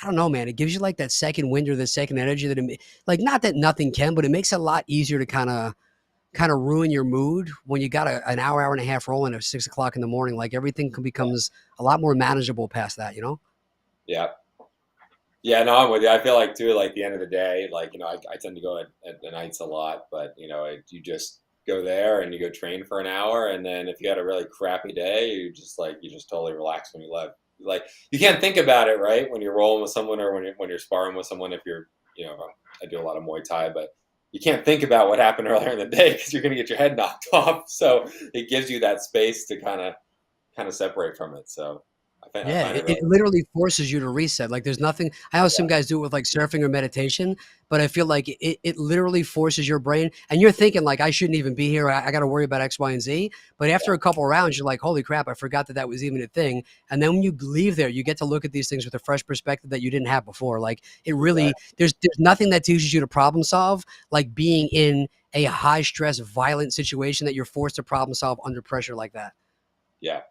I don't know, man. It gives you like that second wind or the second energy that like not that nothing can, but it makes it a lot easier to kind of ruin your mood when you got an hour and a half rolling at 6 o'clock in the morning. Like everything becomes a lot more manageable past that, you know? Yeah. Yeah, no, I'm with you. I feel like too, like the end of the day, like, I tend to go at the nights a lot, but you just go there and you go train for an hour, and then if you had a really crappy day, you just totally relax when you left. Like you can't think about it, right? When you're rolling with someone or when you're sparring with someone, if you're, I do a lot of Muay Thai, but you can't think about what happened earlier in the day because you're going to get your head knocked off. So it gives you that space to kind of separate from it. So I Yeah, find it it really, literally forces you to reset. Like there's nothing I know some yeah, guys do it with like surfing or meditation, but I feel like it literally forces your brain and you're thinking like I shouldn't even be here. I got to worry about X, Y, and Z. But after yeah, a couple of rounds, you're like, holy crap, I forgot that that was even a thing. And then when you leave there, you get to look at these things with a fresh perspective that you didn't have before. Like it really exactly. there's nothing that teaches you to problem solve like being in a high stress, violent situation that you're forced to problem solve under pressure like that. Yeah,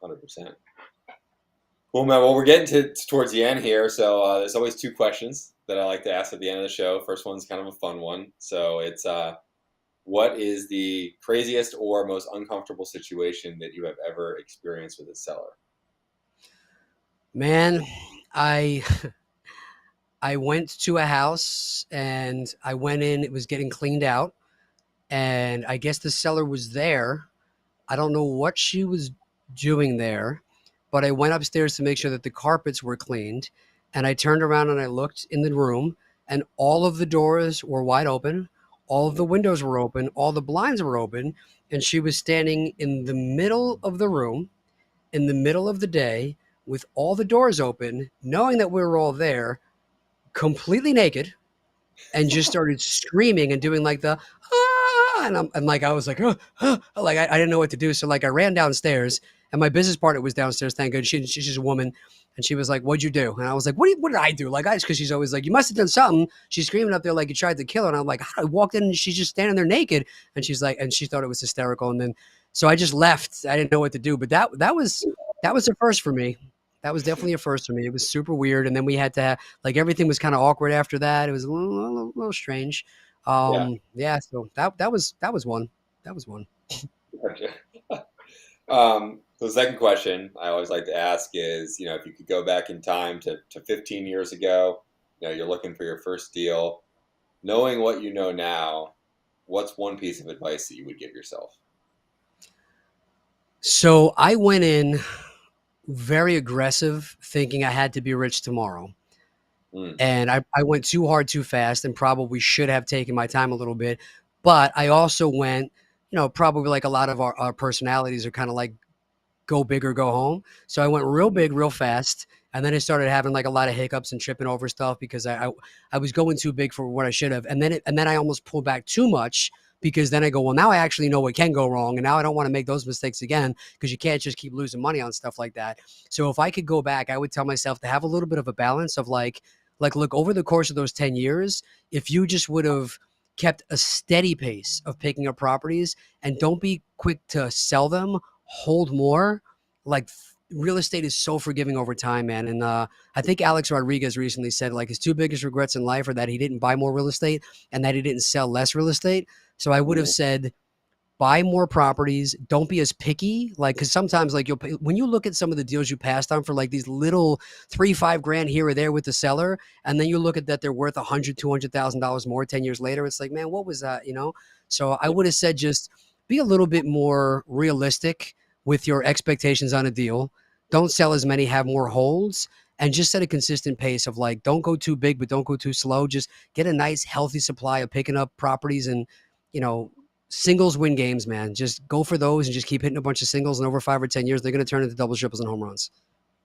100%. Cool, man. Well, we're getting towards the end here, so there's always two questions that I like to ask at the end of the show. First one's kind of a fun one. So it's what is the craziest or most uncomfortable situation that you have ever experienced with a seller? Man, I I went to a house and I went in, it was getting cleaned out, and I guess the seller was there. I don't know what she was doing there, but I went upstairs to make sure that the carpets were cleaned. And I turned around and I looked in the room, and all of the doors were wide open, all of the Mhm. windows were open, all the blinds were open. And she was standing in the middle of the room, in the middle of the day, with all the doors open, knowing that we were all there, completely naked, and just started screaming and doing like the and like I was like like I didn't know what to do. So like I ran downstairs and my business partner was downstairs. Thank God she's just a woman, and she was like, "What'd you do?" And I was like, What did I do?" Like because she's always like, "You must have done something." She's screaming up there like you tried to kill her, and I'm like, I walked in and she's just standing there naked, and she's like, and she thought it was hysterical, and then so I just left. I didn't know what to do, but that was a first for me. That was definitely a first for me. It was super weird, and then we had to like everything was kind of awkward after that. It was a little strange. Yeah, Yeah, so that was one. That was one. gotcha. So the second question I always like to ask is, if you could go back in time to 15 years ago, you're looking for your first deal, knowing what you know now, what's one piece of advice that you would give yourself? So I went in very aggressive, thinking I had to be rich tomorrow. Mm, And I went too hard too fast and probably should have taken my time a little bit. But I also went, probably like a lot of our personalities are kind of like go big or go home. So I wwent real mhm, big, real fast. And then I started having like a lot of hiccups and tripping over stuff because I was going too big for what I should have. And then I almost pulled back too much because then I go, well, now I actually know what can go wrong. And now I don't want to make those mistakes again because you can't just keep losing money on stuff like that. So if I could go back, I would tell myself to have a little bit of a balance of look, over the course of those 10 years, if you just would have kept a steady pace of picking up properties and don't be quick to sell them, hold more, like real estate is so forgiving over time, man. And I think Alex Rodriguez recently said like his two biggest regrets in life are that he didn't buy more real estate and that he didn't sell less real estate. So I would have Mhm. said buy more properties. Don't be as picky. Like, cause sometimes like when you look at some of the deals you passed on for like these little 3, 5 grand here or there with the seller, and then you look at that they're worth $100,000, $200,000 more 10 years later, it's like, man, what was that? So I Yeah. would have said just be a little bit more realistic with your expectations on a deal. Don't sell as many, have more holds, and just set a consistent pace of like, don't go too big, but don't go too slow. Just get a nice, healthy supply of picking up properties and, you know, singles win games, man. Just go for those and just keep hitting a bunch of singles. And over 5 or 10 years, they're going to turn into doubles, triples, and home runs.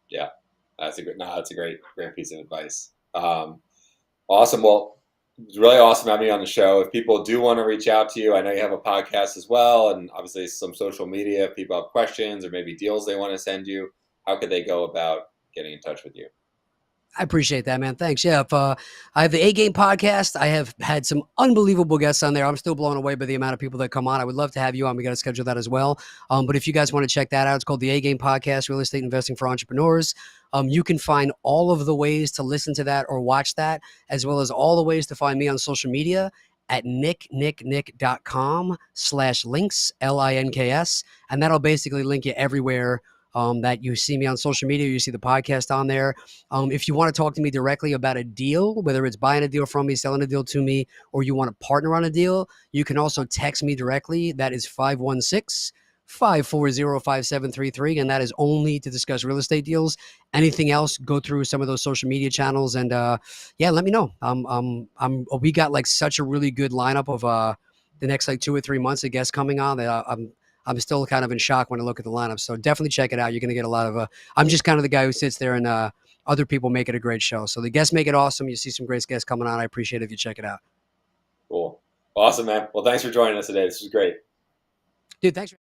Yeah. That's a good. No, that's a great piece of advice. Awesome. Well, it's really awesome having you on the show. If people do want to reach out to you, I know you have a podcast as well, and obviously some social media. If people have questions or maybe deals they want to send you, how could they go about getting in touch with you? I appreciate that, man. Thanks. Yeah, if, I have the A Game podcast. I have had some unbelievable guests on there. I'm still blown away by the amount of people that come on. I would love to have you on. We got to schedule that as well. But if you guys want to check that out, it's called the A Game podcast, Real Estate Investing for Entrepreneurs. You can find all of the ways to listen to that or watch that, as well as all the ways to find me on social media at nicknick.com/links, LINKS. And that'll basically link you everywhere that you see me on social media, you see the podcast on there. If you want to talk to me directly about a deal, whether it's buying a deal from me, selling a deal to me, or you want to partner on a deal, you can also text me directly. That is 516-540-5733. And that is only to discuss real estate deals. Anything else, go through some of those social media channels and yeah, let me know. We got like such a really good lineup of the next like 2 or 3 months of guests coming on that I'm still kind of in shock when I look at the lineup. So definitely check it out. You're going to get a lot of, I'm just kind of the guy who sits there and other people make it a great show. So the guests make it awesome. You see some great guests coming on. I appreciate it if you check it out. Cool. Awesome, man. Well, thanks for joining us today. This was great. Dude, thanks.